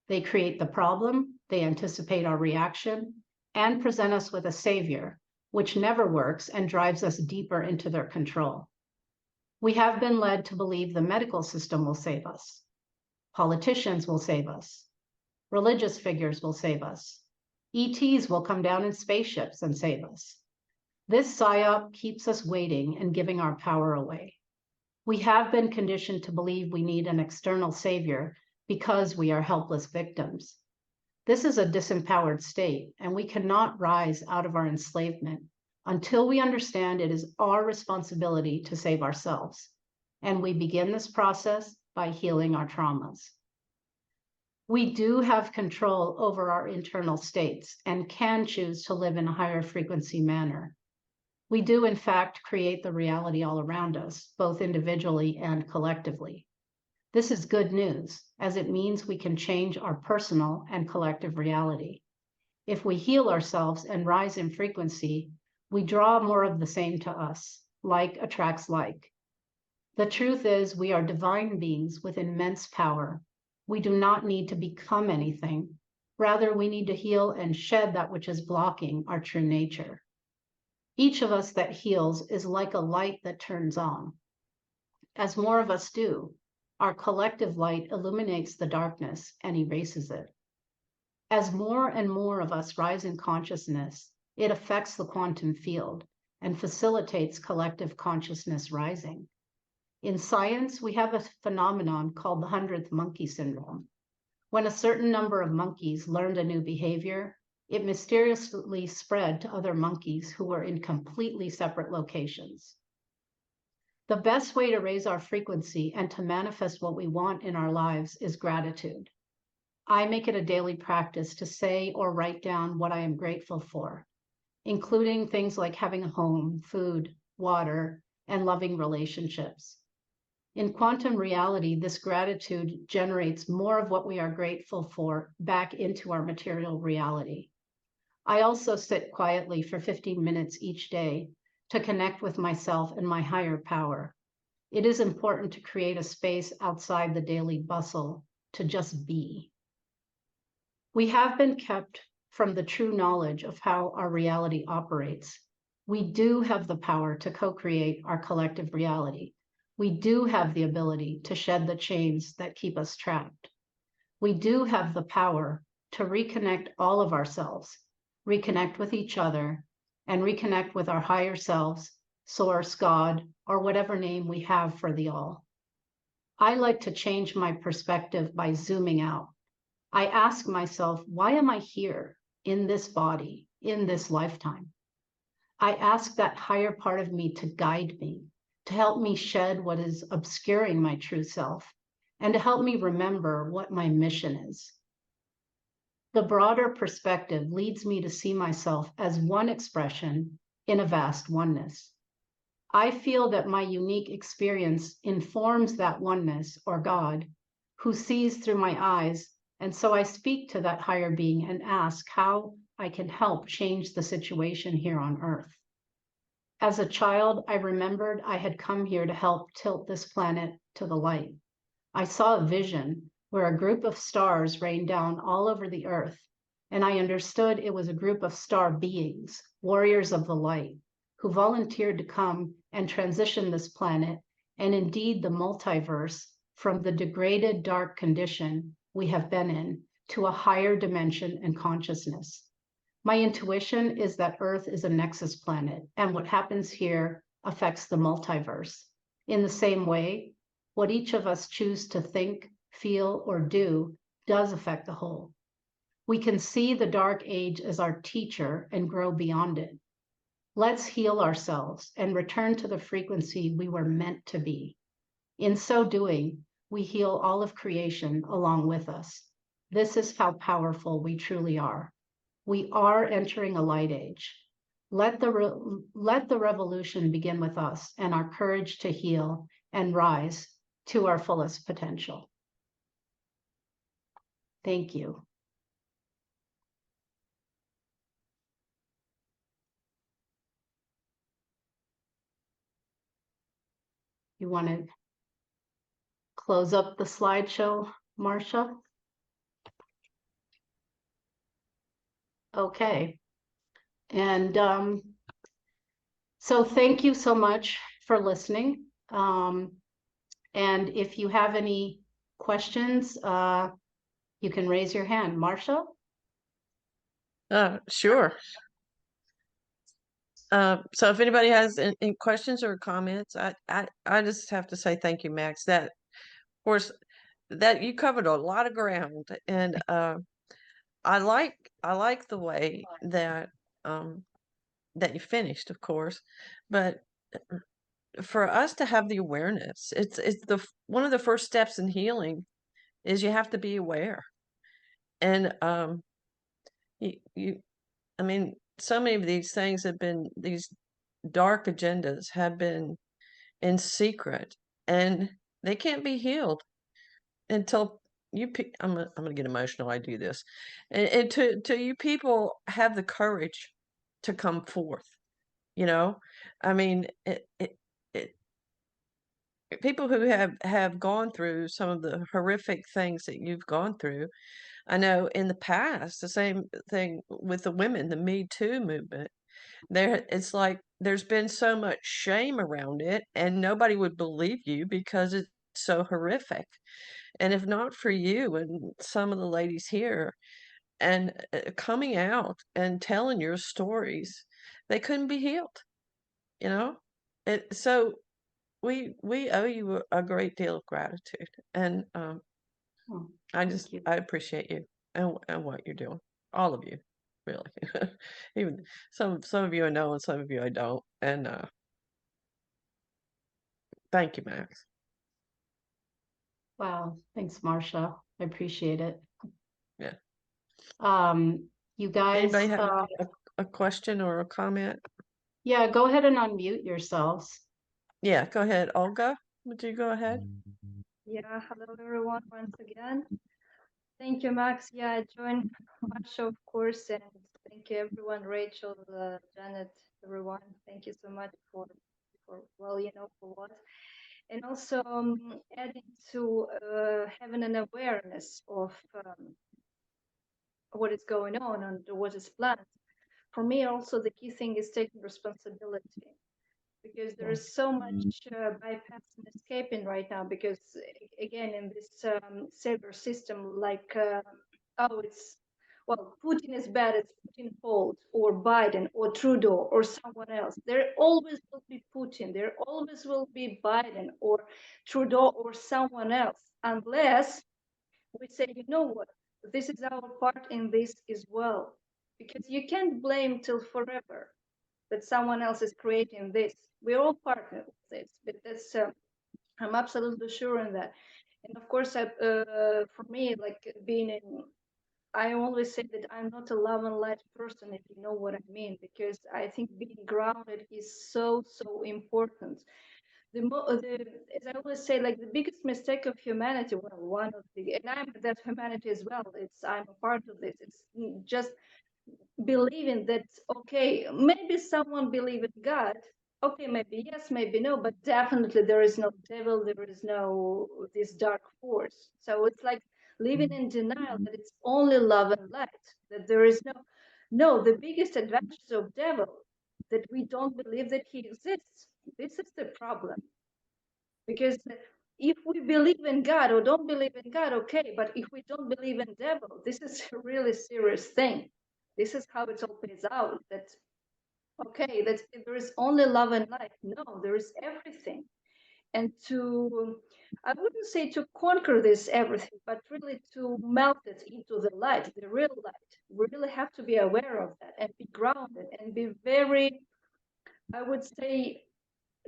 They create the problem, they anticipate our reaction, and present us with a savior, which never works and drives us deeper into their control. We have been led to believe the medical system will save us. Politicians will save us. Religious figures will save us. ETs will come down in spaceships and save us. This psyop keeps us waiting and giving our power away. We have been conditioned to believe we need an external savior because we are helpless victims. This is a disempowered state, and we cannot rise out of our enslavement until we understand it is our responsibility to save ourselves. And we begin this process by healing our traumas. We do have control over our internal states and can choose to live in a higher frequency manner. We do, in fact, create the reality all around us, both individually and collectively. This is good news, as it means we can change our personal and collective reality. If we heal ourselves and rise in frequency, we draw more of the same to us. Like attracts like. The truth is, we are divine beings with immense power. We do not need to become anything. Rather, we need to heal and shed that which is blocking our true nature. Each of us that heals is like a light that turns on. As more of us do, our collective light illuminates the darkness and erases it. As more and more of us rise in consciousness, it affects the quantum field and facilitates collective consciousness rising. In science, we have a phenomenon called the 100th monkey syndrome. When a certain number of monkeys learned a new behavior, it mysteriously spread to other monkeys who were in completely separate locations. The best way to raise our frequency and to manifest what we want in our lives is gratitude. I make it a daily practice to say or write down what I am grateful for, including things like having a home, food, water, and loving relationships. In quantum reality, this gratitude generates more of what we are grateful for back into our material reality. I also sit quietly for 15 minutes each day to connect with myself and my higher power. It is important to create a space outside the daily bustle to just be. We have been kept from the true knowledge of how our reality operates. We do have the power to co-create our collective reality. We do have the ability to shed the chains that keep us trapped. We do have the power to reconnect all of ourselves, reconnect with each other, and reconnect with our higher selves, source, God, or whatever name we have for the all. I like to change my perspective by zooming out. I ask myself, why am I here in this body, in this lifetime? I ask that higher part of me to guide me, to help me shed what is obscuring my true self, and to help me remember what my mission is. The broader perspective leads me to see myself as one expression in a vast oneness. I feel that my unique experience informs that oneness, or God, who sees through my eyes, and so I speak to that higher being and ask how I can help change the situation here on Earth. As a child, I remembered I had come here to help tilt this planet to the light. I saw a vision where a group of stars rained down all over the earth, and I understood it was a group of star beings, warriors of the light, who volunteered to come and transition this planet, and indeed the multiverse, from the degraded dark condition we have been in to a higher dimension and consciousness. My intuition is that Earth is a nexus planet, and what happens here affects the multiverse. In the same way, what each of us choose to think, feel, or do does affect the whole. We can see the dark age as our teacher and grow beyond it. Let's heal ourselves and return to the frequency we were meant to be. In so doing, we heal all of creation along with us. This is how powerful we truly are. We are entering a light age. Let the revolution begin with us and our courage to heal and rise to our fullest potential. Thank you. You want to close up the slideshow, Marcia? Okay. And so thank you so much for listening. And if you have any questions, you can raise your hand. Marcia? Sure. So if anybody has any questions or comments, I just have to say thank you, Max. That, of course, that you covered a lot of ground, and I like the way that that you finished, of course, but for us to have the awareness, it's the one of the first steps in healing is you have to be aware, and you I mean, so many of these things have been these dark agendas have been in secret, and they can't be healed until I'm gonna get emotional. I do this, and to you people have the courage to come forth. You know, I mean, it people who have gone through some of the horrific things that you've gone through. I know in the past, the same thing with the women, the Me Too movement. It's like there's been so much shame around it, and nobody would believe you because it's so horrific. And if not for you and some of the ladies here and coming out and telling your stories, they couldn't be healed, you know? So we owe you a great deal of gratitude. And Oh, I appreciate you and what you're doing. All of you, really. Even some of you I know and some of you I don't. And thank you, Max. wow. Thanks, Marcia. I appreciate it. Yeah. You guys, Anybody have a question or a comment? yeah, go ahead and unmute yourselves. Yeah, go ahead. Olga, would you go ahead? Yeah, hello everyone once again. Thank you, Max. Yeah, I joined Marsha, of course, and thank you everyone, Rachel, Janet, everyone. Thank you so much for well, for what. And also adding to having an awareness of what is going on and what is planned. For me, also the key thing is taking responsibility, because there is so much bypass and escaping right now, because again in this savior system, like oh, it's, well, Putin is bad, it's Putin fault, or Biden or Trudeau or someone else. There always will be Putin, there always will be Biden or Trudeau or someone else, unless we say, you know what, this is our part in this as well, because you can't blame till forever that someone else is creating this. We're all partners with this, but that's I'm absolutely sure in that. And of course, for me, like being in, I always say that I'm not a love and light person, if you know what I mean, because I think being grounded is so important. As I always say, like the biggest mistake of humanity, well, one of the, and I'm that humanity as well. I'm a part of this. It's just believing that, okay, maybe someone believe in God, okay, maybe yes, maybe no, but definitely there is no devil, there is no this dark force. So it's like living in denial that it's only love and light, that there is no, the biggest advantage of devil, that we don't believe that he exists. This is the problem, because if we believe in God or don't believe in God, okay, but if we don't believe in devil, this is a really serious thing. This is how it all plays out. That okay, that there is only love and light. No, there is everything. And to, I wouldn't say to conquer this everything, but really to melt it into the light, the real light. We really have to be aware of that and be grounded and be very, I would say,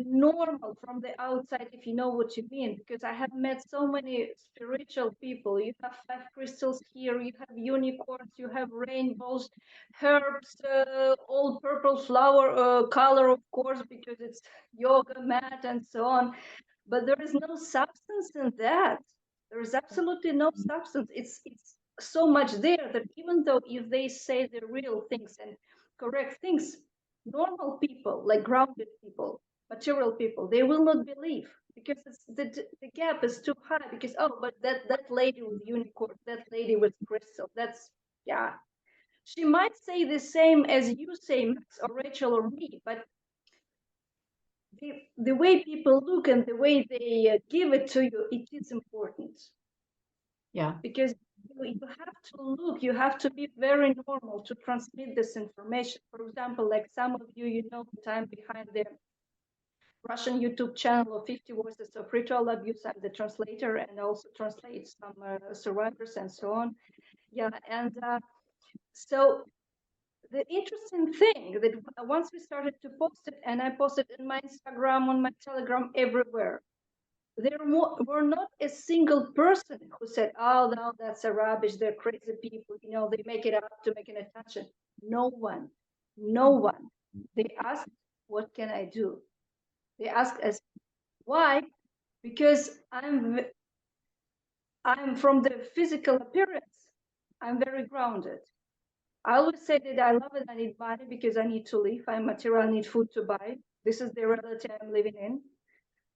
normal from the outside, if you know what you mean, because I have met so many spiritual people. You have 5 crystals here, you have unicorns, you have rainbows, herbs, all purple flower color, of course, because it's yoga mat and so on, but there is no substance in that. There is absolutely no substance. It's so much there that even though if they say the real things and correct things, normal people, like grounded people, material people, they will not believe, because the gap is too high, because, oh, but that lady with unicorn, that lady with crystal, that's, yeah, she might say the same as you say, Max or Rachel or me, but the way people look and the way they give it to you, it is important. Yeah. Because you have to look, you have to be very normal to transmit this information. For example, like some of you know that I'm behind the Russian YouTube channel of 50 Voices of Ritual Abuse. I'm the translator and also translate some survivors and so on. Yeah, and so the interesting thing that once we started to post it, and I posted in my Instagram, on my Telegram, everywhere, there were not a single person who said, oh, no, that's a rubbish, they're crazy people, you know, they make it up to make an attention. No one. They asked, what can I do? They asked us, why? Because I'm from the physical appearance, I'm very grounded. I always say that I love it, I need money because I need to live, I'm material, I need food to buy. This is the reality I'm living in.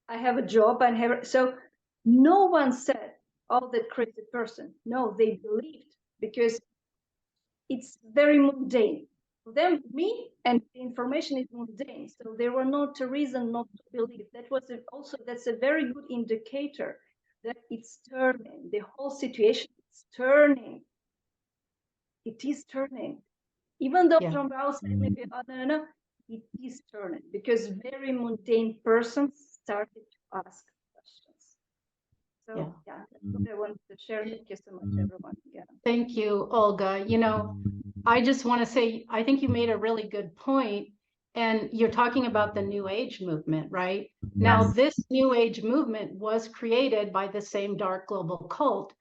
I have a job, and have, so no one said, oh, that crazy person. No, they believed, because it's very mundane. For them, me and the information is mundane. So there were not a reason not to believe. That was also, that's a very good indicator that it's turning. The whole situation is turning. It is turning. Even though from the outside, maybe, oh, no, it is turning, because very mundane persons started to ask questions. So yeah, that's what I wanted to share. Thank you so much, everyone. Yeah. Thank you, Olga. You know, I just want to say, I think you made a really good point, and you're talking about the New Age movement, right? Now, this New Age movement was created by the same dark global cult.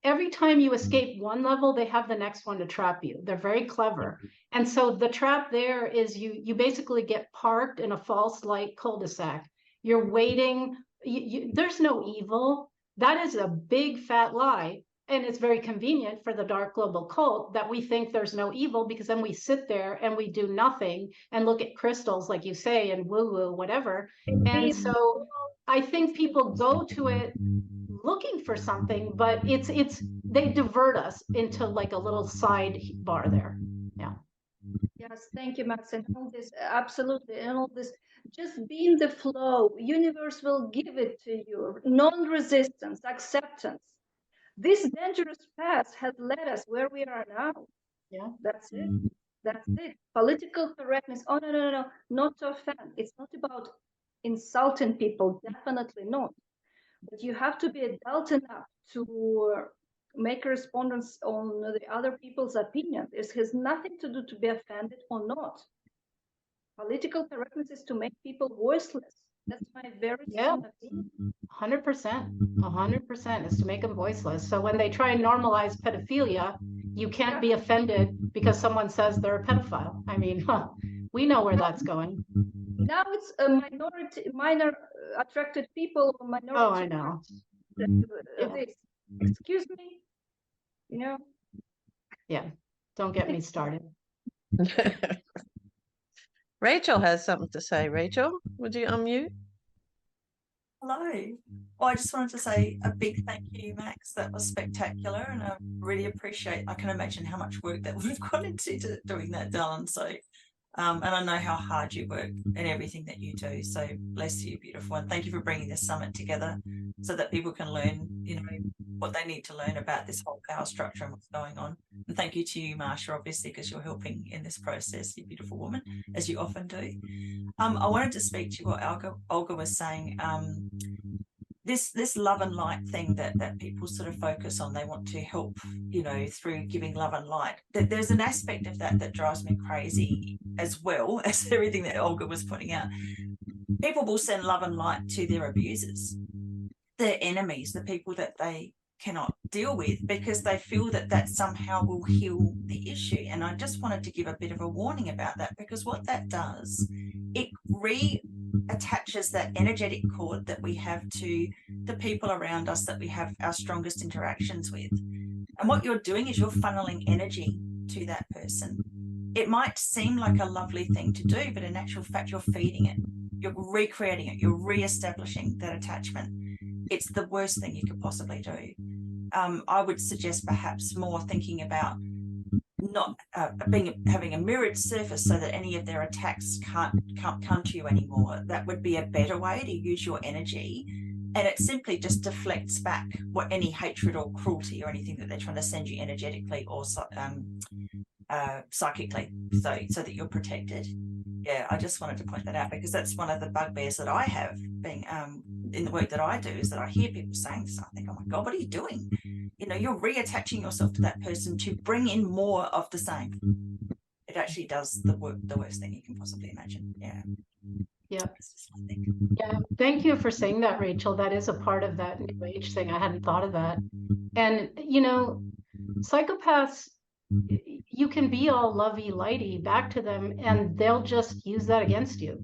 Every time you escape one level, they have the next one to trap you. They're very clever. And so the trap there is you basically get parked in a false light cul-de-sac. You're waiting. There's no evil. That is a big fat lie. And it's very convenient for the dark global cult that we think there's no evil, because then we sit there and we do nothing and look at crystals, like you say, and woo-woo, whatever. And so I think people go to it looking for something, but they divert us into like a little side bar there. Yeah. Yes, thank you, Max. And all this, absolutely, and all this, just be in the flow. Universe will give it to you. Non-resistance, acceptance. This dangerous path has led us where we are now. Yeah. That's it. That's it. Political correctness. Oh, no. Not to offend. It's not about insulting people. Definitely not. But you have to be adult enough to make a response on the other people's opinion. This has nothing to do to be offended or not. Political correctness is to make people voiceless. That's my very strong opinion. 100%. 100% is to make them voiceless. So when they try and normalize pedophilia, you can't be offended because someone says they're a pedophile. I mean, we know where that's going. Now it's a minor attracted people, minority. Oh, I know. This. Excuse me, you know. Yeah, don't get me started. Rachel has something to say. Rachel, would you unmute? Hello. Well, I just wanted to say a big thank you, Max. That was spectacular, and I really appreciate. I can imagine how much work that would have gone into doing that, darling. So, and I know how hard you work and everything that you do. So, bless you, beautiful, and thank you for bringing this summit together so that people can learn, you know, what they need to learn about this whole power structure and what's going on. And thank you to you, Marsha, obviously, because you're helping in this process, you beautiful woman, as you often do. I wanted to speak to you what Olga was saying. This love and light thing that people sort of focus on, they want to help, you know, through giving love and light. There's an aspect of that drives me crazy, as well as everything that Olga was putting out. People will send love and light to their abusers, their enemies, the people that they cannot deal with, because they feel that somehow will heal the issue. And I just wanted to give a bit of a warning about that, because what that does, it reattaches that energetic cord that we have to the people around us that we have our strongest interactions with. And what you're doing is you're funneling energy to that person. It might seem like a lovely thing to do, but in actual fact, you're feeding it. you're recreating it, you're re-establishing that attachment. It's the worst thing you could possibly do. I would suggest perhaps more thinking about not having a mirrored surface so that any of their attacks can't come to you anymore. That would be a better way to use your energy, and it simply just deflects back what any hatred or cruelty or anything that they're trying to send you energetically or psychically, so that you're protected. Yeah, I just wanted to point that out because that's one of the bugbears that I have being in the work that I do, is that I hear people saying this and I think, oh my God, what are you doing? You know, you're reattaching yourself to that person to bring in more of the same. It actually does the worst thing you can possibly imagine. Yeah. Yeah. That's just my thing. Yeah. Thank you for saying that, Rachel. That is a part of that new age thing. I hadn't thought of that. And, you know, psychopaths, you can be all lovey-lighty back to them and they'll just use that against you.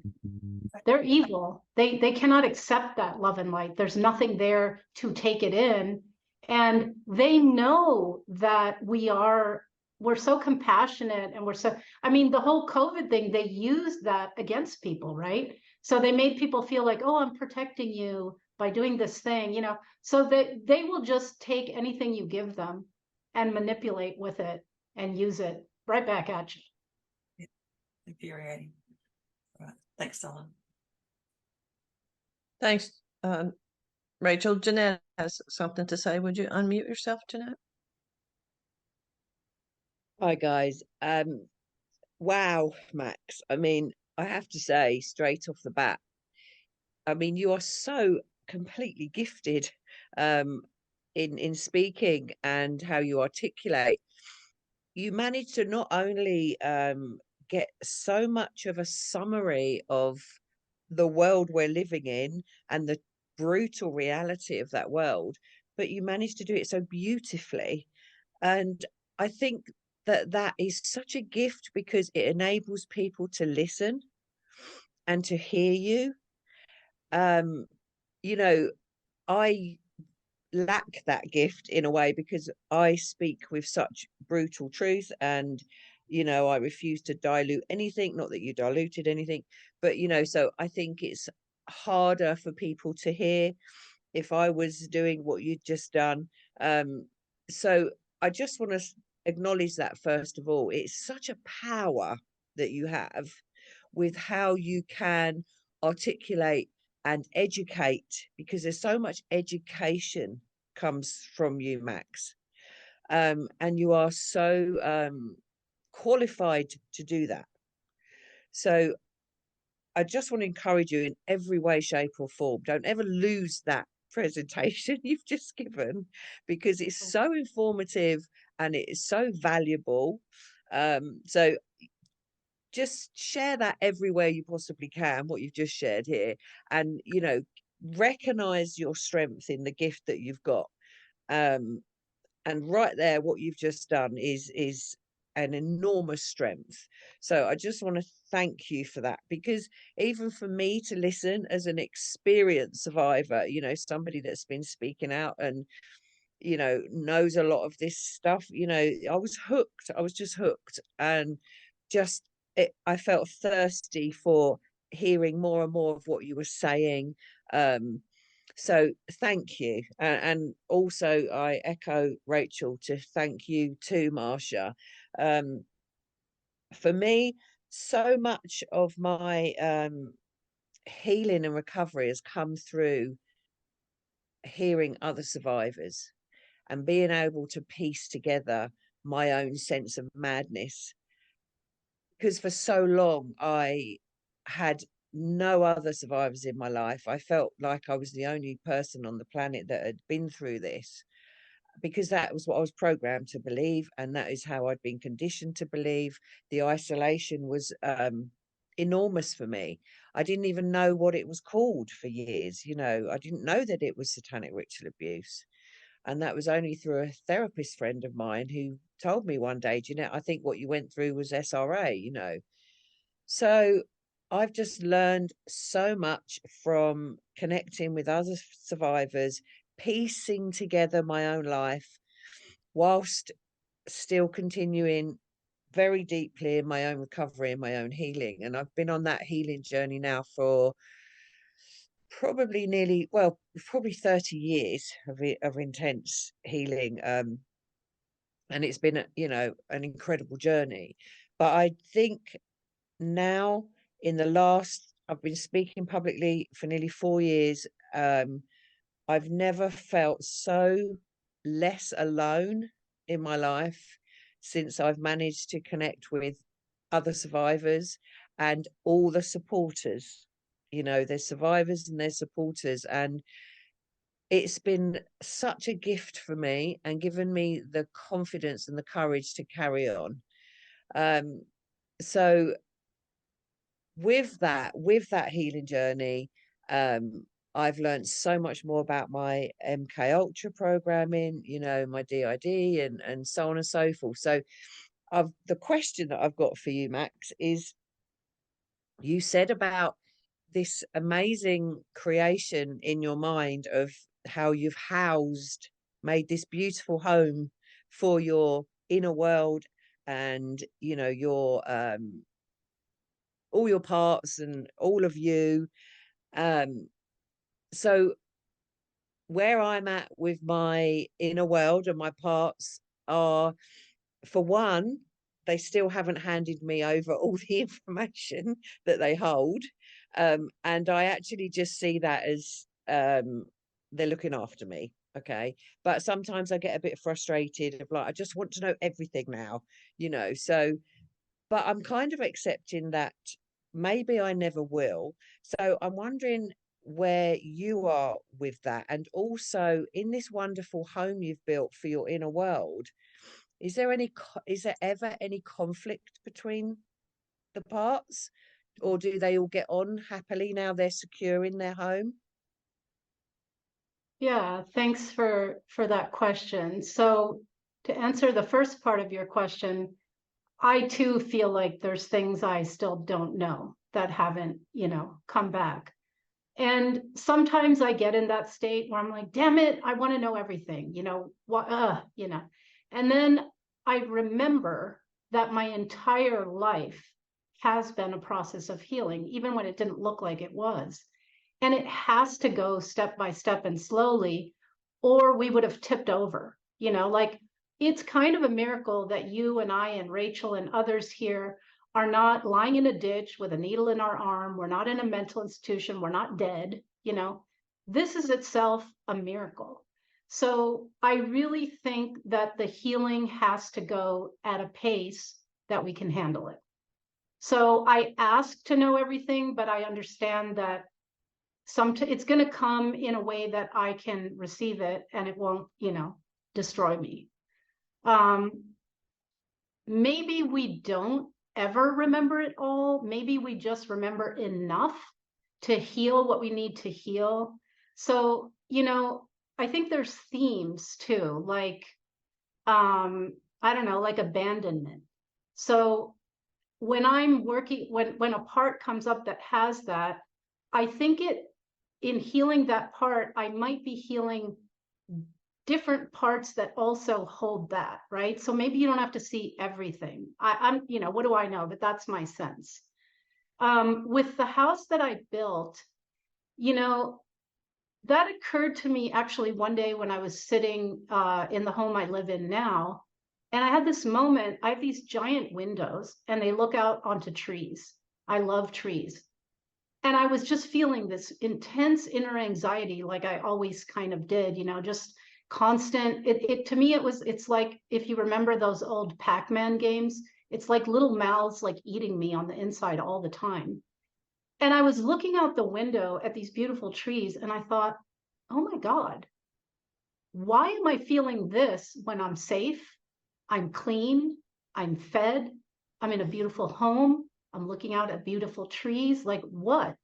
They're evil. They cannot accept that love and light. There's nothing there to take it in. And they know that we're so compassionate and I mean, the whole COVID thing, they used that against people, right? So they made people feel like, oh, I'm protecting you by doing this thing, you know, so that they will just take anything you give them and manipulate with it and use it right back at you. Yeah. Infuriating. Right. Thanks, Stella. Thanks, Rachel. Jeanette has something to say. Would you unmute yourself, Jeanette? Hi guys. Wow, Max. I mean, I have to say straight off the bat, I mean, you are so completely gifted in speaking and how you articulate. You manage to not only get so much of a summary of the world we're living in and the brutal reality of that world, but you manage to do it so beautifully. And I think that is such a gift because it enables people to listen and to hear you. You know, I lack that gift in a way because I speak with such brutal truth, and I refuse to dilute anything, not that you diluted anything, but so I think it's harder for people to hear if I was doing what you'd just done. So I just want to acknowledge that first of all. It's such a power that you have with how you can articulate and educate, because there's so much education comes from you, Max. And you are so qualified to do that. So I just want to encourage you in every way, shape, or form. Don't ever lose that presentation you've just given, because it's so informative and it is so valuable. So just share that everywhere you possibly can, what you've just shared here, and recognize your strength in the gift that you've got. And right there, what you've just done is an enormous strength. So I just want to thank you for that, because even for me to listen as an experienced survivor, somebody that's been speaking out and knows a lot of this stuff, I was hooked. I was just hooked, and just I felt thirsty for hearing more and more of what you were saying. So thank you. And also I echo Rachel to thank you too, Marsha. For me, so much of my healing and recovery has come through hearing other survivors and being able to piece together my own sense of madness. Because for so long, I had no other survivors in my life. I felt like I was the only person on the planet that had been through this, because that was what I was programmed to believe, and that is how I'd been conditioned to believe. The isolation was enormous for me. I didn't even know what it was called for years. I didn't know that it was satanic ritual abuse. And that was only through a therapist friend of mine who told me one day, Jeanette, I think what you went through was SRA. So I've just learned so much from connecting with other survivors, piecing together my own life whilst still continuing very deeply in my own recovery and my own healing. And I've been on that healing journey now for probably 30 years of intense healing. And it's been, an incredible journey. But I think now, I've been speaking publicly for nearly 4 years. I've never felt so less alone in my life since I've managed to connect with other survivors and all the supporters. There's survivors and there's supporters, and it's been such a gift for me and given me the confidence and the courage to carry on. So with that healing journey, I've learned so much more about my MK Ultra programming, my DID and so on and so forth. So the question that I've got for you, Max, is, you said about this amazing creation in your mind of how you've made this beautiful home for your inner world and, your all your parts and all of you. So where I'm at with my inner world and my parts are, for one, they still haven't handed me over all the information that they hold. And I actually just see that as they're looking after me. Okay. But sometimes I get a bit frustrated of like, I just want to know everything now, so, but I'm kind of accepting that maybe I never will. So I'm wondering where you are with that. And also, in this wonderful home you've built for your inner world, is there ever any conflict between the parts, or do they all get on happily now they're secure in their home? Yeah, thanks for that question. So to answer the first part of your question, I too feel like there's things I still don't know that haven't, come back. And sometimes I get in that state where I'm like, damn it, I want to know everything, And then I remember that my entire life has been a process of healing, even when it didn't look like it was. And it has to go step by step and slowly, or we would have tipped over, like it's kind of a miracle that you and I and Rachel and others here are not lying in a ditch with a needle in our arm. We're not in a mental institution. We're not dead. This is itself a miracle. So I really think that the healing has to go at a pace that we can handle it. So I ask to know everything, but I understand that it's going to come in a way that I can receive it and it won't, destroy me. Maybe we don't ever remember it all. Maybe we just remember enough to heal what we need to heal. So, I think there's themes too, like, I don't know, like abandonment. So when I'm working, when a part comes up that has that, I think in healing that part, I might be healing different parts that also hold that, right? So maybe you don't have to see everything. I'm, what do I know? But that's my sense. With the house that I built, that occurred to me actually one day when I was sitting in the home I live in now. And I had this moment, I have these giant windows and they look out onto trees. I love trees. And I was just feeling this intense inner anxiety, like I always kind of did, just constant. To me, it's like, if you remember those old Pac-Man games, it's like little mouths like eating me on the inside all the time. And I was looking out the window at these beautiful trees and I thought, oh my God, why am I feeling this when I'm safe? I'm clean, I'm fed, I'm in a beautiful home, I'm looking out at beautiful trees, like what?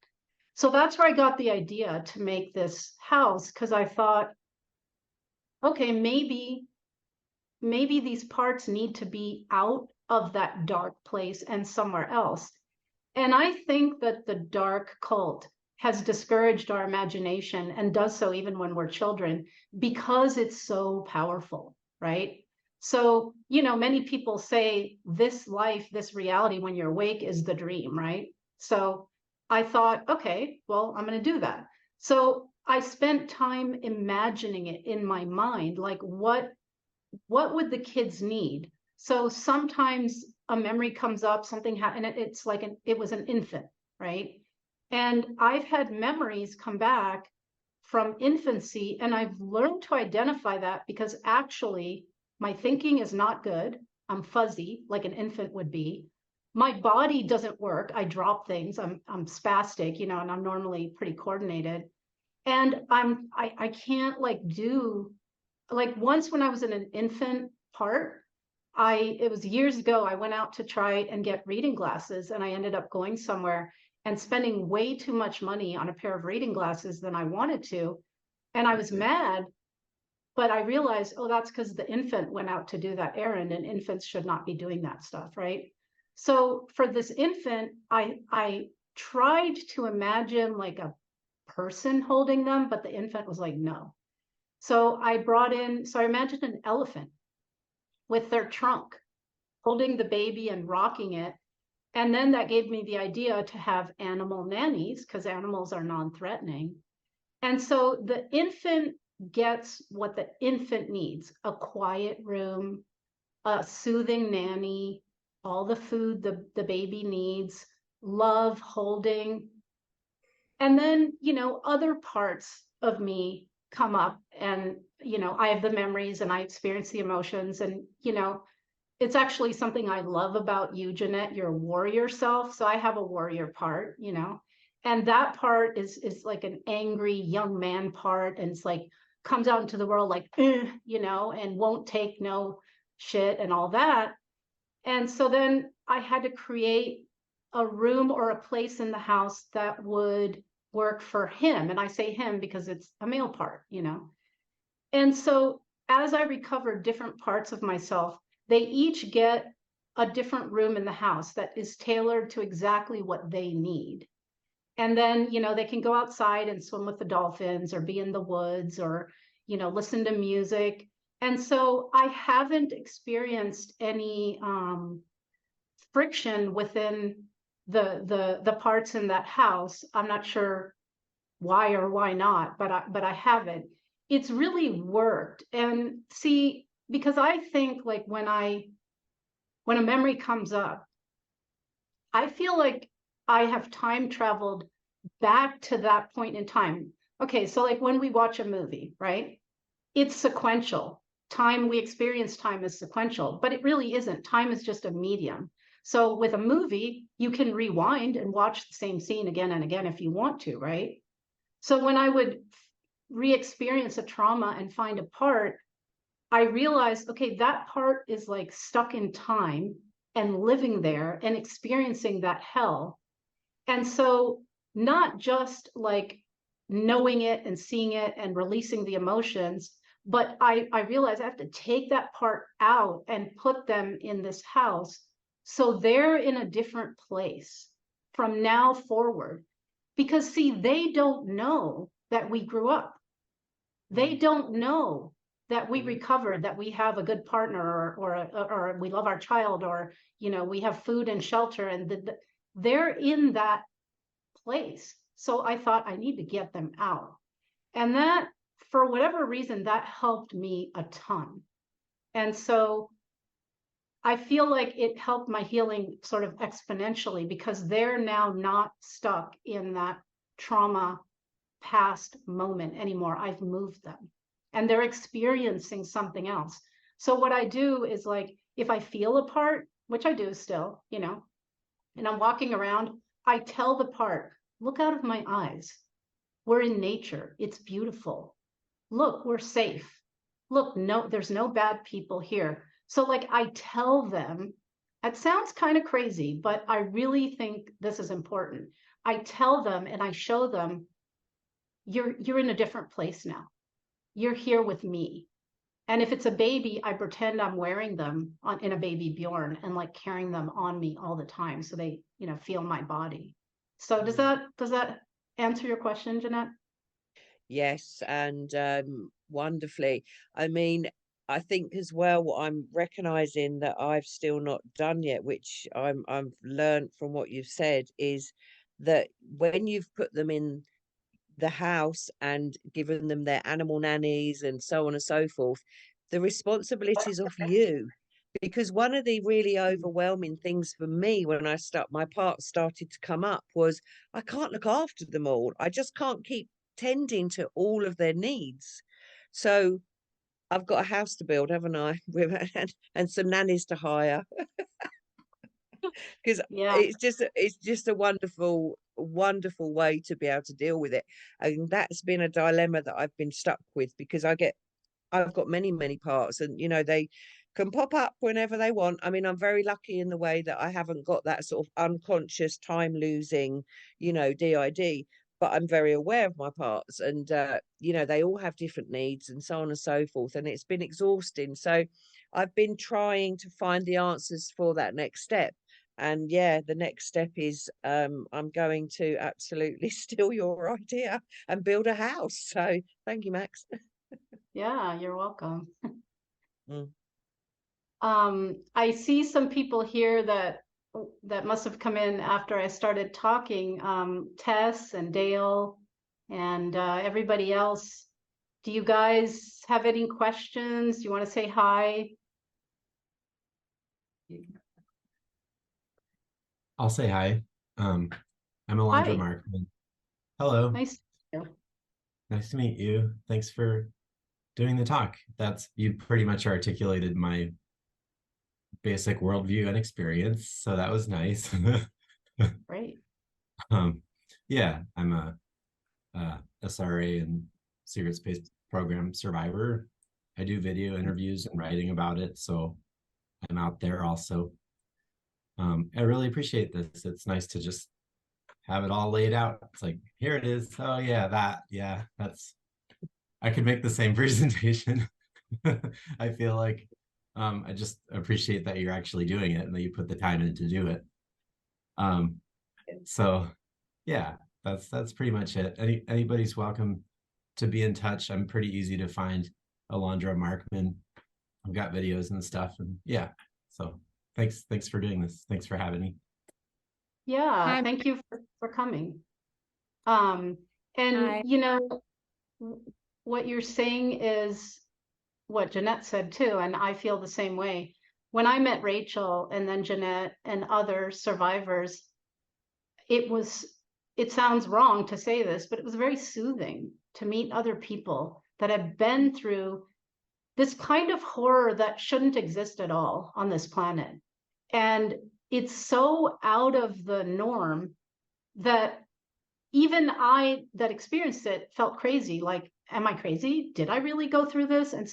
So that's where I got the idea to make this house, because I thought, okay, maybe these parts need to be out of that dark place and somewhere else. And I think that the dark cult has discouraged our imagination and does so even when we're children because it's so powerful, right? So, many people say this life, this reality when you're awake is the dream, right? So I thought, okay, well, I'm going to do that. So I spent time imagining it in my mind, like what would the kids need? So sometimes a memory comes up, something happened, and it's like it was an infant, right? And I've had memories come back from infancy, and I've learned to identify that because actually my thinking is not good. I'm fuzzy, like an infant would be. My body doesn't work. I drop things. I'm spastic, and I'm normally pretty coordinated. And I can't do once when I was in an infant part, it was years ago, I went out to try and get reading glasses, and I ended up going somewhere and spending way too much money on a pair of reading glasses than I wanted to. And I was mad, but I realized, oh, that's because the infant went out to do that errand, and infants should not be doing that stuff, right? So for this infant, I tried to imagine like a person holding them, but the infant was like, no. So I imagined an elephant with their trunk holding the baby and rocking it. And then that gave me the idea to have animal nannies because animals are non-threatening. And so the infant gets what the infant needs: a quiet room, a soothing nanny, all the food the baby needs, love, holding. And then, other parts of me come up, and, I have the memories and I experience the emotions. And, it's actually something I love about you, Jeanette, your warrior self. So I have a warrior part, and that part is like an angry young man part. And it's like, comes out into the world like, and won't take no shit and all that. And so then I had to create a room or a place in the house that would work for him. And I say him because it's a male part, And so as I recover different parts of myself, they each get a different room in the house that is tailored to exactly what they need. And then, they can go outside and swim with the dolphins or be in the woods or, listen to music. And so I haven't experienced any friction within the parts in that house. I'm not sure why or why not, but I haven't. It's really worked. And see, because I think like when a memory comes up, I feel like I have time traveled back to that point in time. Okay, so like when we watch a movie, right? It's sequential. We experience time as sequential, but it really isn't. Time is just a medium. So with a movie, you can rewind and watch the same scene again and again if you want to, right? So when I would re-experience a trauma and find a part, I realized, okay, that part is like stuck in time and living there and experiencing that hell. And so not just like knowing it and seeing it and releasing the emotions, but I realized I have to take that part out and put them in this house so they're in a different place from now forward. Because see, they don't know that we grew up. They don't know that we recovered, that we have a good partner, or we love our child, or we have food and shelter, and they're in that place. So I thought I need to get them out. And that, for whatever reason, that helped me a ton. And so I feel like it helped my healing sort of exponentially because they're now not stuck in that trauma past moment anymore. I've moved them and they're experiencing something else. So what I do is like, if I feel a part, which I do still, and I'm walking around, I tell the part, look out of my eyes. We're in nature. It's beautiful. Look, we're safe. Look, no, there's no bad people here. So like I tell them, it sounds kind of crazy, but I really think this is important. I tell them and I show them, you're in a different place now. You're here with me. And if it's a baby, I pretend I'm wearing them in a baby Bjorn and like carrying them on me all the time so they, feel my body. So does that answer your question, Jeanette? Yes, and wonderfully. I mean, I think as well, what I'm recognizing that I've still not done yet, which I've learned from what you've said, is that when you've put them in the house and given them their animal nannies and so on and so forth, the responsibility is off you. Because one of the really overwhelming things for me when my part started to come up was I can't look after them all. I just can't keep tending to all of their needs. So I've got a house to build, haven't I? And some nannies to hire. Because Yeah. it's just a wonderful way to be able to deal with it. And that's been a dilemma that I've been stuck with, because I've got many parts, and they can pop up whenever they want. I mean, I'm very lucky in the way that I haven't got that sort of unconscious time losing, DID, but I'm very aware of my parts, and they all have different needs and so on and so forth, and it's been exhausting. So I've been trying to find the answers for that next step. And yeah, the next step is I'm going to absolutely steal your idea and build a house. So thank you, Max. Yeah, you're welcome. Mm. I see some people here that must have come in after I started talking. Tess and Dale and everybody else. Do you guys have any questions? Do you want to say hi? I'll say hi. I'm Alondra Hi. Markman. Hello. Nice to meet you. Nice to meet you. Thanks for doing the talk. You pretty much articulated my basic worldview and experience, so that was nice. Great. Yeah, I'm a SRA and secret space program survivor. I do video interviews and writing about it, so I'm out there also. I really appreciate this. It's nice to just have it all laid out. It's like, here it is. Oh yeah, I could make the same presentation. I feel like I just appreciate that you're actually doing it and that you put the time in to do it. So yeah, that's pretty much it. Anybody's welcome to be in touch. I'm pretty easy to find. Alondra Markman. I've got videos and stuff, and yeah. So thanks for doing this. Thanks for having me. Yeah, Hi. thank you for coming. And Hi. what you're saying is what Jeanette said too, and I feel the same way. When I met Rachel and then Jeanette and other survivors, it sounds wrong to say this, but it was very soothing to meet other people that have been through this kind of horror that shouldn't exist at all on this planet. And it's so out of the norm that even I that experienced it felt crazy. Like, am I crazy? Did I really go through this? And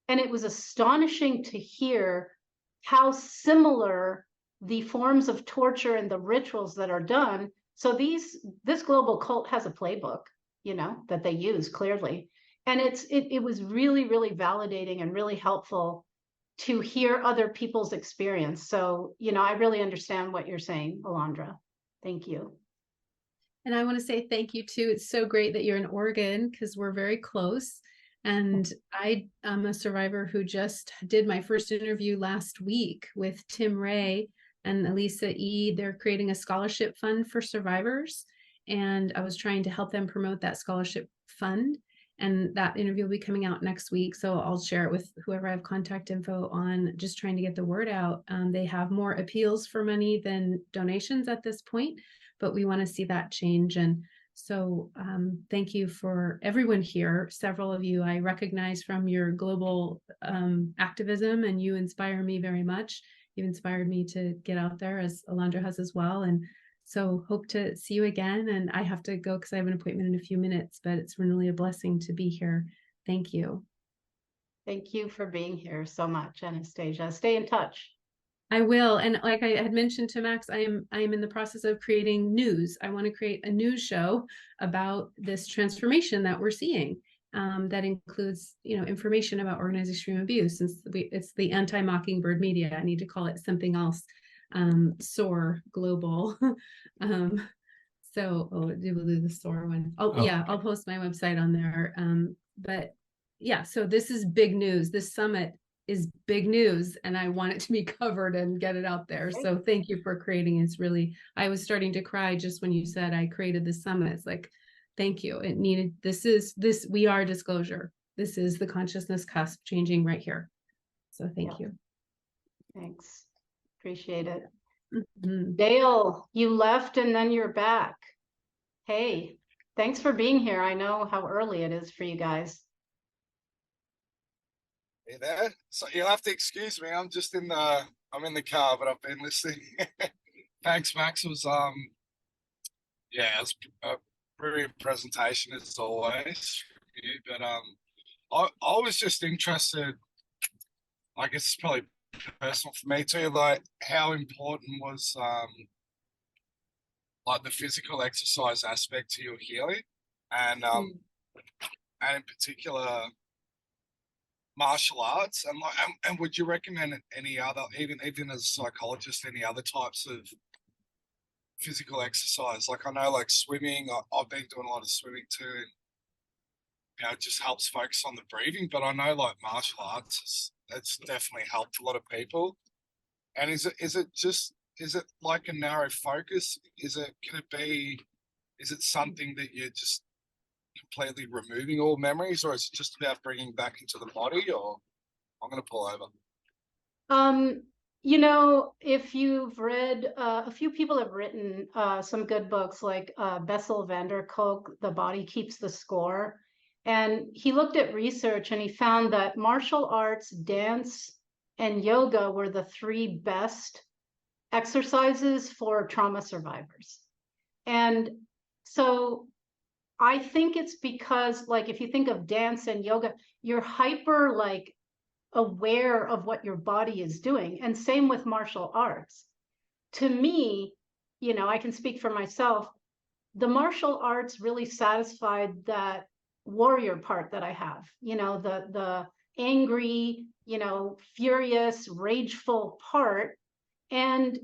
it was astonishing to hear how similar the forms of torture and the rituals that are done. So this global cult has a playbook, that they use clearly. And it was really, really validating and really helpful to hear other people's experience. So, I really understand what you're saying, Alondra. Thank you. And I want to say thank you too. It's so great that you're in Oregon because we're very close. And I am a survivor who just did my first interview last week with Tim Ray and Elisa E. They're creating a scholarship fund for survivors. And I was trying to help them promote that scholarship fund. And that interview will be coming out next week. So I'll share it with whoever I have contact info on, just trying to get the word out. They have more appeals for money than donations at this point, but we want to see that change. And so thank you for everyone here. Several of you I recognize from your global activism, and you inspire me very much. You've inspired me to get out there, as Alondra has as well. And so hope to see you again. And I have to go because I have an appointment in a few minutes, but it's really a blessing to be here. Thank you. Thank you for being here so much, Anastasia. Stay in touch. I will. And like I had mentioned to Max, I am in the process of creating news. I want to create a news show about this transformation that we're seeing. That includes, information about organized extreme abuse. Since it's the anti-mockingbird media, I need to call it something else. SOAR Global. So we'll do the SOAR one. Yeah, I'll post my website on there. But yeah, so this is big news. This summit is big news, and I want it to be covered and get it out there. So thank you for creating. It's really, I was starting to cry just when you said I created this summit. It's like, thank you. It needed, we are disclosure. This is the consciousness cusp changing right here. So thank you. Thanks. Appreciate it. Mhm. Dale, you left and then you're back. Hey, thanks for being here. I know how early it is for you guys. Hey there. So you'll have to excuse me. I'm in the car, but I've been listening. Thanks, Max. It was yeah, it was a brilliant presentation as always. But I was just interested. I guess it's probably personal for me too. Like, how important was like the physical exercise aspect to your healing, and and in particular martial arts, and like, and would you recommend any other, even as a psychologist, any other types of physical exercise? Like, I know, like swimming, I've been doing a lot of swimming too, and, you know, it just helps focus on the breathing. But I know, like, martial arts, it's definitely helped a lot of people. And is it like a narrow focus? Is it something that you're just completely removing all memories, or is it just about bringing back into the body? Or I'm going to pull over. You know, if you've read, a few people have written some good books, like Bessel van der Kolk, The Body Keeps the Score. And he looked at research and he found that martial arts, dance, and yoga were the three best exercises for trauma survivors. And so I think it's because, like, if you think of dance and yoga, you're hyper, like, aware of what your body is doing. And same with martial arts. To me, you know, I can speak for myself, the martial arts really satisfied that warrior part that I have, you know, the angry, you know, furious, rageful part. And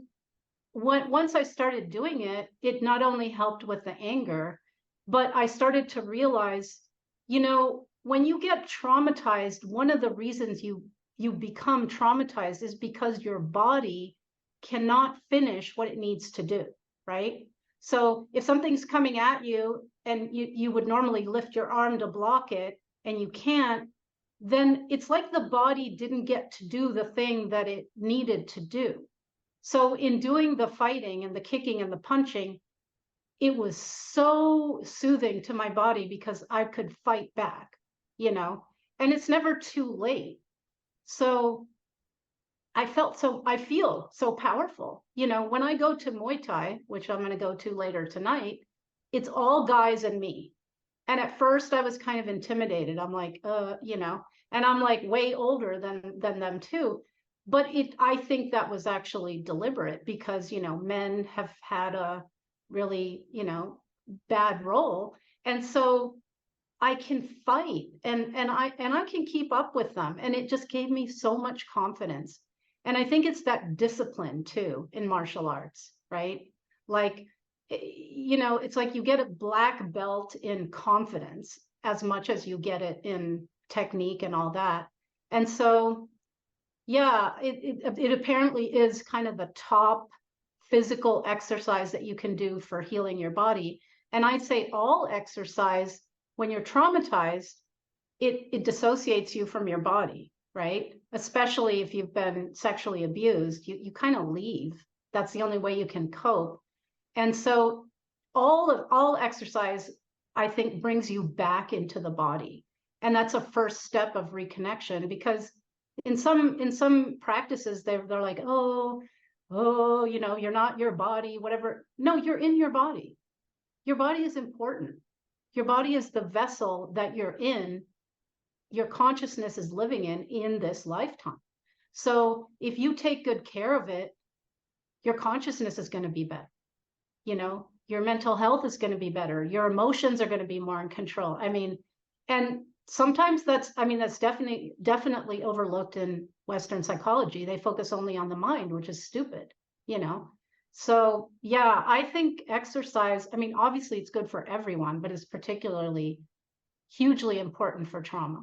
once I started doing it, it not only helped with the anger, but I started to realize, you know, when you get traumatized, one of the reasons you become traumatized is because your body cannot finish what it needs to do, right? So if something's coming at you and you would normally lift your arm to block it and you can't, then it's like the body didn't get to do the thing that it needed to do. So in doing the fighting and the kicking and the punching, it was so soothing to my body because I could fight back, you know, and it's never too late. So I feel so powerful. You know, when I go to Muay Thai, which I'm going to go to later tonight, it's all guys and me. And at first I was kind of intimidated. I'm like, you know, and I'm like way older than them too. But I think that was actually deliberate because, you know, men have had a really, you know, bad role. And so I can fight and I can keep up with them. And it just gave me so much confidence. And I think it's that discipline too in martial arts, right? Like, you know, it's like you get a black belt in confidence as much as you get it in technique and all that. And so, yeah, it apparently is kind of the top physical exercise that you can do for healing your body. And I'd say all exercise, when you're traumatized, it dissociates you from your body, right? Especially if you've been sexually abused, you kind of leave. That's the only way you can cope. And so all exercise, I think, brings you back into the body. And that's a first step of reconnection, because in some practices, they're like, oh, you know, you're not your body, whatever. No, you're in your body. Your body is important. Your body is the vessel that you're in, your consciousness is living in this lifetime. So if you take good care of it, your consciousness is going to be better. You know, your mental health is going to be better. Your emotions are going to be more in control. I mean, and sometimes that's definitely overlooked in Western psychology. They focus only on the mind, which is stupid, you know? So yeah, I think exercise, I mean, obviously it's good for everyone, but it's particularly hugely important for trauma.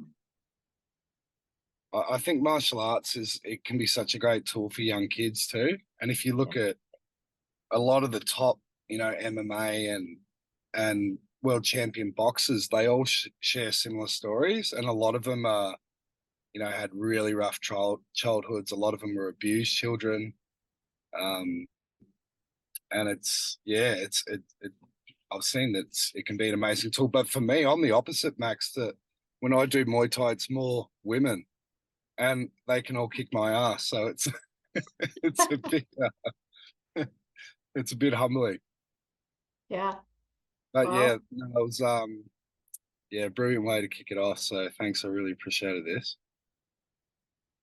I think martial arts it can be such a great tool for young kids too. And if you look at a lot of the top, MMA and world champion boxers, they all share similar stories, and a lot of them are, had really rough childhoods. A lot of them were abused children, and I've seen that it can be an amazing tool. But for me, I'm the opposite, Max. That when I do Muay Thai, it's more women, and they can all kick my ass. So it's it's a bit it's a bit humbling. Yeah. But Well, yeah, no, it was brilliant way to kick it off. So thanks, I really appreciated this.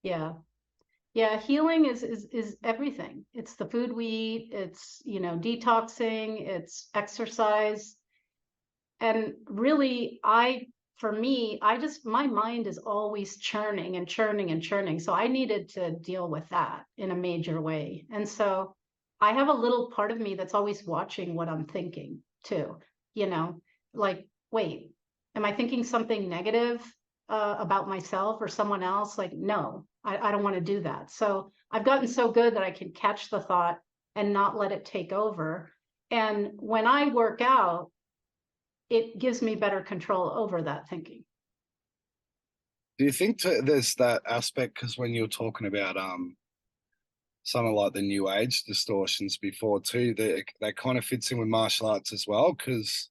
yeah. Yeah, healing is everything. It's the food we eat, it's, detoxing, it's exercise. And really, for me, my mind is always churning and churning and churning. So I needed to deal with that in a major way. And so I have a little part of me that's always watching what I'm thinking too, like, wait, am I thinking something negative about myself or someone else? Like, no, I don't want to do that. So I've gotten so good that I can catch the thought and not let it take over. And when I work out, it gives me better control over that thinking. Do you think there's that aspect, because when you're talking about some of like the new age distortions before too, that kind of fits in with martial arts as well? Because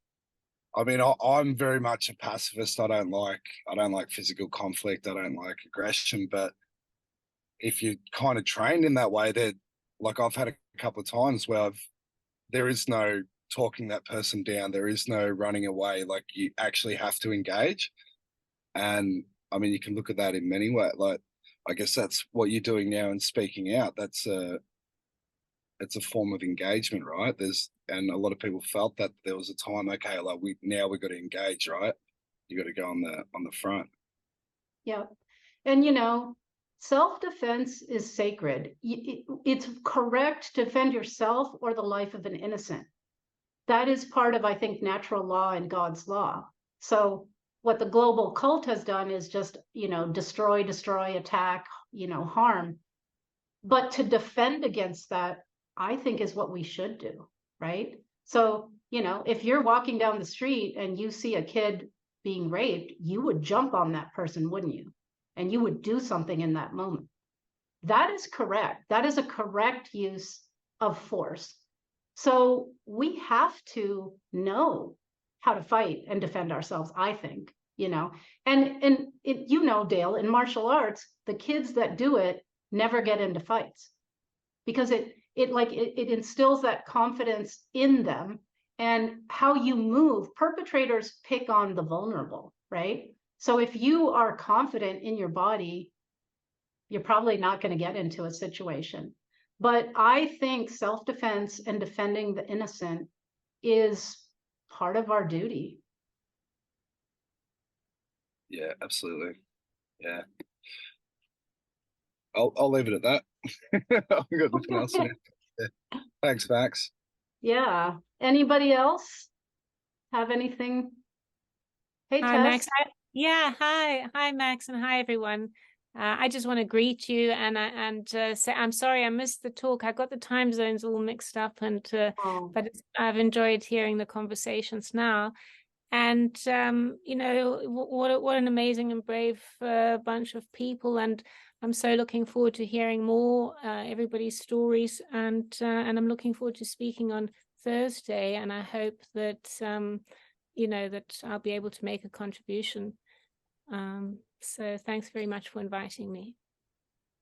I mean, I'm very much a pacifist. I don't like physical conflict. I don't like aggression. But if you're kind of trained in that way, that like I've had a couple of times where there is no talking that person down. There is no running away. Like you actually have to engage. And I mean, you can look at that in many ways. Like, I guess that's what you're doing now and speaking out. It's a form of engagement, right? And a lot of people felt that there was a time, okay, like we've got to engage, right? You got to go on the front. Yeah. And self-defense is sacred. It's correct to defend yourself or the life of an innocent. That is part of, I think, natural law and God's law. So what the global cult has done is just, destroy, attack, harm. But to defend against that, I think, is what we should do, right? So, if you're walking down the street and you see a kid being raped, you would jump on that person, wouldn't you? And you would do something in that moment. That is correct. That is a correct use of force. So we have to know how to fight and defend ourselves, I think, and Dale, in martial arts, the kids that do it never get into fights because it instills that confidence in them. And how you move, perpetrators pick on the vulnerable, right? So if you are confident in your body, you're probably not going to get into a situation. But I think self-defense and defending the innocent is part of our duty. Yeah, absolutely. Yeah. I'll leave it at that. I've got nothing else. Yeah. Thanks, Max. Yeah. Anybody else have anything? Hey, Hi, Tess. Max. Hi, Max, and hi, everyone. I just want to greet you and say I'm sorry I missed the talk. I got the time zones all mixed up, but I've enjoyed hearing the conversations now. And what an amazing and brave bunch of people, and I'm so looking forward to hearing more everybody's stories, and I'm looking forward to speaking on Thursday, and I hope that that I'll be able to make a contribution. So thanks very much for inviting me.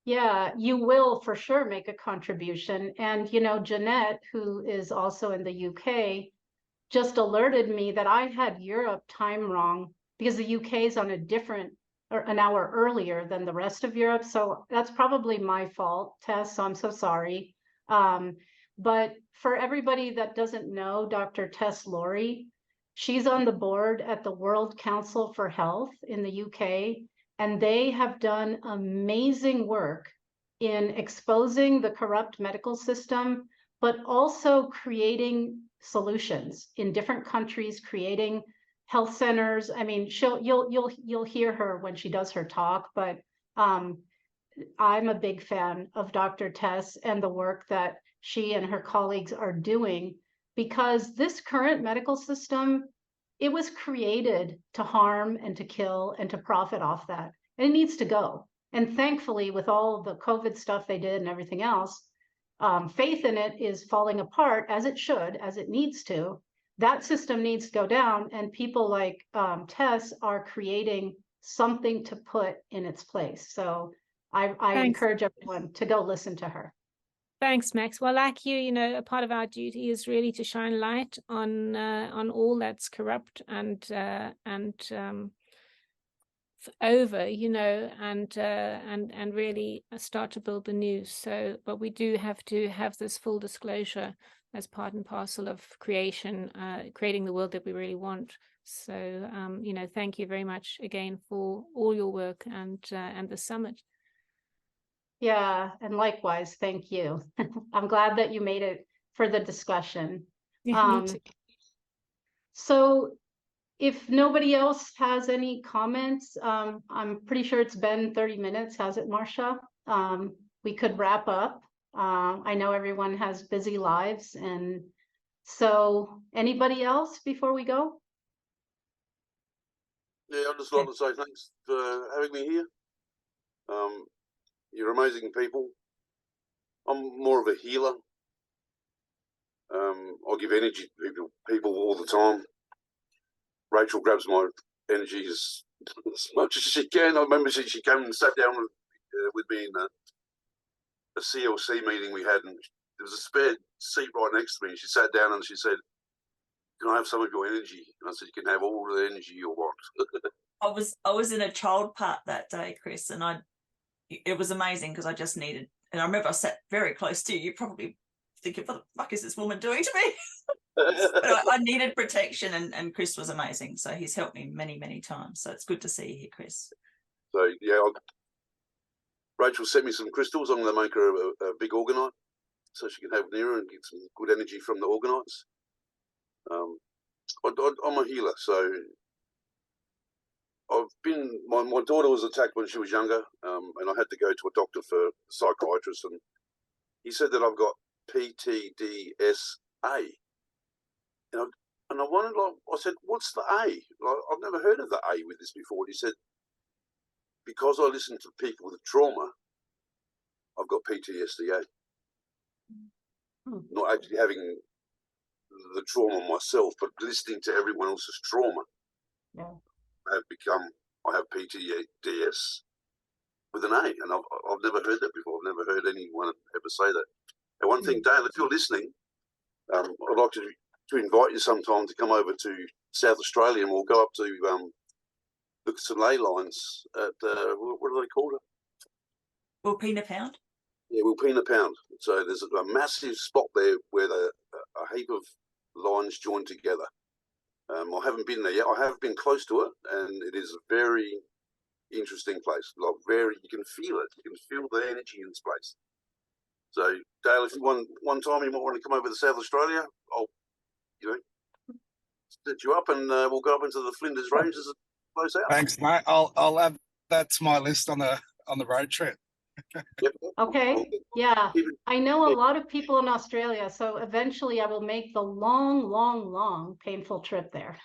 Yeah, you will for sure make a contribution. And, Jeanette, who is also in the UK, just alerted me that I had Europe time wrong because the UK is on an hour earlier than the rest of Europe. So that's probably my fault, Tess. So I'm so sorry. But for everybody that doesn't know Dr. Tess Laurie, she's on the board at the World Council for Health in the UK, and they have done amazing work in exposing the corrupt medical system, but also creating solutions in different countries, creating health centers. I mean, you'll hear her when she does her talk, but I'm a big fan of Dr. Tess and the work that she and her colleagues are doing, because this current medical system, it was created to harm and to kill and to profit off that. And it needs to go. And thankfully, with all the COVID stuff they did and everything else, faith in it is falling apart, as it should, as it needs to. That system needs to go down, and people like Tess are creating something to put in its place. So I Thanks. encourage everyone to go listen to her. Thanks, Max. Well, like you know, a part of our duty is really to shine light on all that's corrupt and over, you know, and really start to build the new. So, but we do have to have this full disclosure as part and parcel of creation, creating the world that we really want. So, you know, thank you very much again for all your work and the summit. Yeah, and likewise, thank you. I'm glad that you made it for the discussion. Yeah, me too. So if nobody else has any comments, I'm pretty sure it's been 30 minutes, has it, Marcia? We could wrap up. I know everyone has busy lives, and so anybody else before we go? Yeah, I'd just like to say thanks for having me here. You're amazing people. I'm more of a healer. I give energy to people all the time. Rachel grabs my energy as much as she can. I remember she came and sat down with me in a CLC meeting we had, and there was a spare seat right next to me. And she sat down and she said, "Can I have some of your energy?" And I said, "You can have all the energy you want." I was in a child part that day, Chris, and it was amazing because I just needed, and I remember I sat very close to you. You probably thinking, "What the fuck is this woman doing to me?" But I needed protection, and Chris was amazing. So he's helped me many, many times. So it's good to see you here, Chris. So yeah, Rachel sent me some crystals. I'm going to make her a big organite so she can have near her and get some good energy from the organites. I'm a healer, so I've been. My daughter was attacked when she was younger, and I had to go to a doctor for a psychiatrist, and he said that I've got PTSD. And I wondered, like, I said, "What's the A?" Like, I've never heard of the A with this before. And he said, "Because I listen to people with trauma, I've got PTSD. Not actually having the trauma myself, but listening to everyone else's trauma. Yeah. I have PTSD with an A, and I've never heard that before. I've never heard anyone ever say that. And one thing, Dale, if you're listening, I'd like to invite you sometime to come over to South Australia, and we'll go up to look at some ley lines at what do they call it? Wilpena Pound. Yeah, Wilpena Pound. So there's a massive spot there where a heap of lines join together. I haven't been there yet. I have been close to it, and it is a very interesting place. Like you can feel it. You can feel the energy in this place. So, Dale, if you one time you might want to come over to South Australia, I'll set you up, and we'll go up into the Flinders Ranges and close out. Thanks, mate. I'll add that to my list on the road trip. Yep. Okay. Yeah. I know a lot of people in Australia, so eventually I will make the long, painful trip there.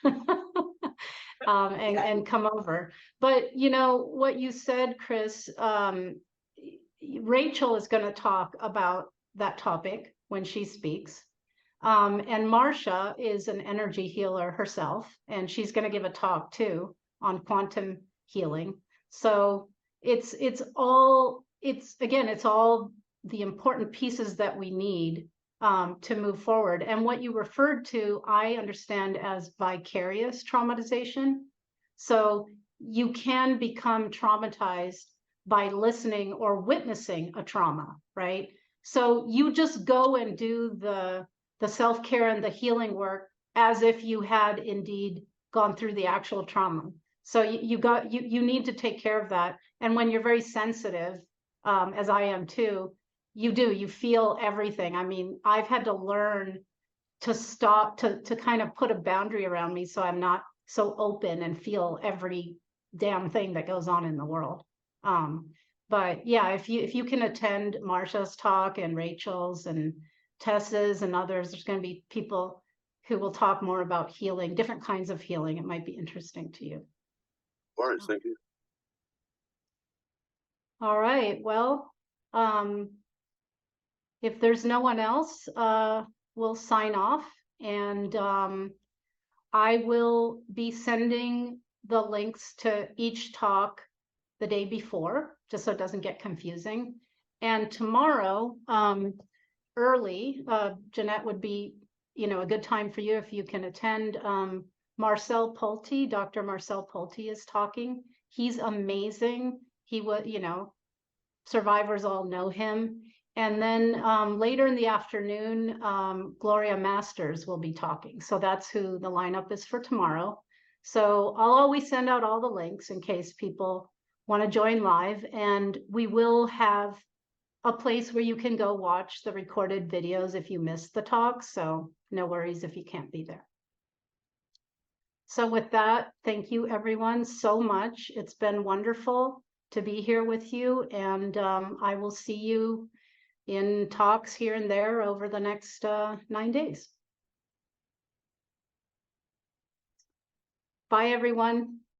And come over. But you know what you said, Chris, Rachel is going to talk about that topic when she speaks. And Marcia is an energy healer herself, and she's going to give a talk too on quantum healing. So it's all the important pieces that we need to move forward. And what you referred to, I understand as vicarious traumatization. So you can become traumatized by listening or witnessing a trauma, right? So you just go and do the self-care and the healing work as if you had indeed gone through the actual trauma. So you need to take care of that. And when you're very sensitive, as I am too, you feel everything. I mean, I've had to learn to stop, to kind of put a boundary around me so I'm not so open and feel every damn thing that goes on in the world. But yeah, if you can attend Marsha's talk and Rachel's and Tessa's and others, there's going to be people who will talk more about healing, different kinds of healing. It might be interesting to you. All right, thank you. All right. Well, if there's no one else, we'll sign off, and I will be sending the links to each talk the day before, just so it doesn't get confusing. And tomorrow, early, Jeanette, would be, a good time for you if you can attend. Marcel Pulte, Dr. Marcel Pulte is talking. He's amazing. He was, survivors all know him. And then later in the afternoon, Gloria Masters will be talking. So that's who the lineup is for tomorrow. So I'll always send out all the links in case people want to join live. And we will have a place where you can go watch the recorded videos if you missed the talk. So no worries if you can't be there. So with that, thank you everyone so much. It's been wonderful to be here with you. And I will see you in talks here and there over the next 9 days. Bye, everyone.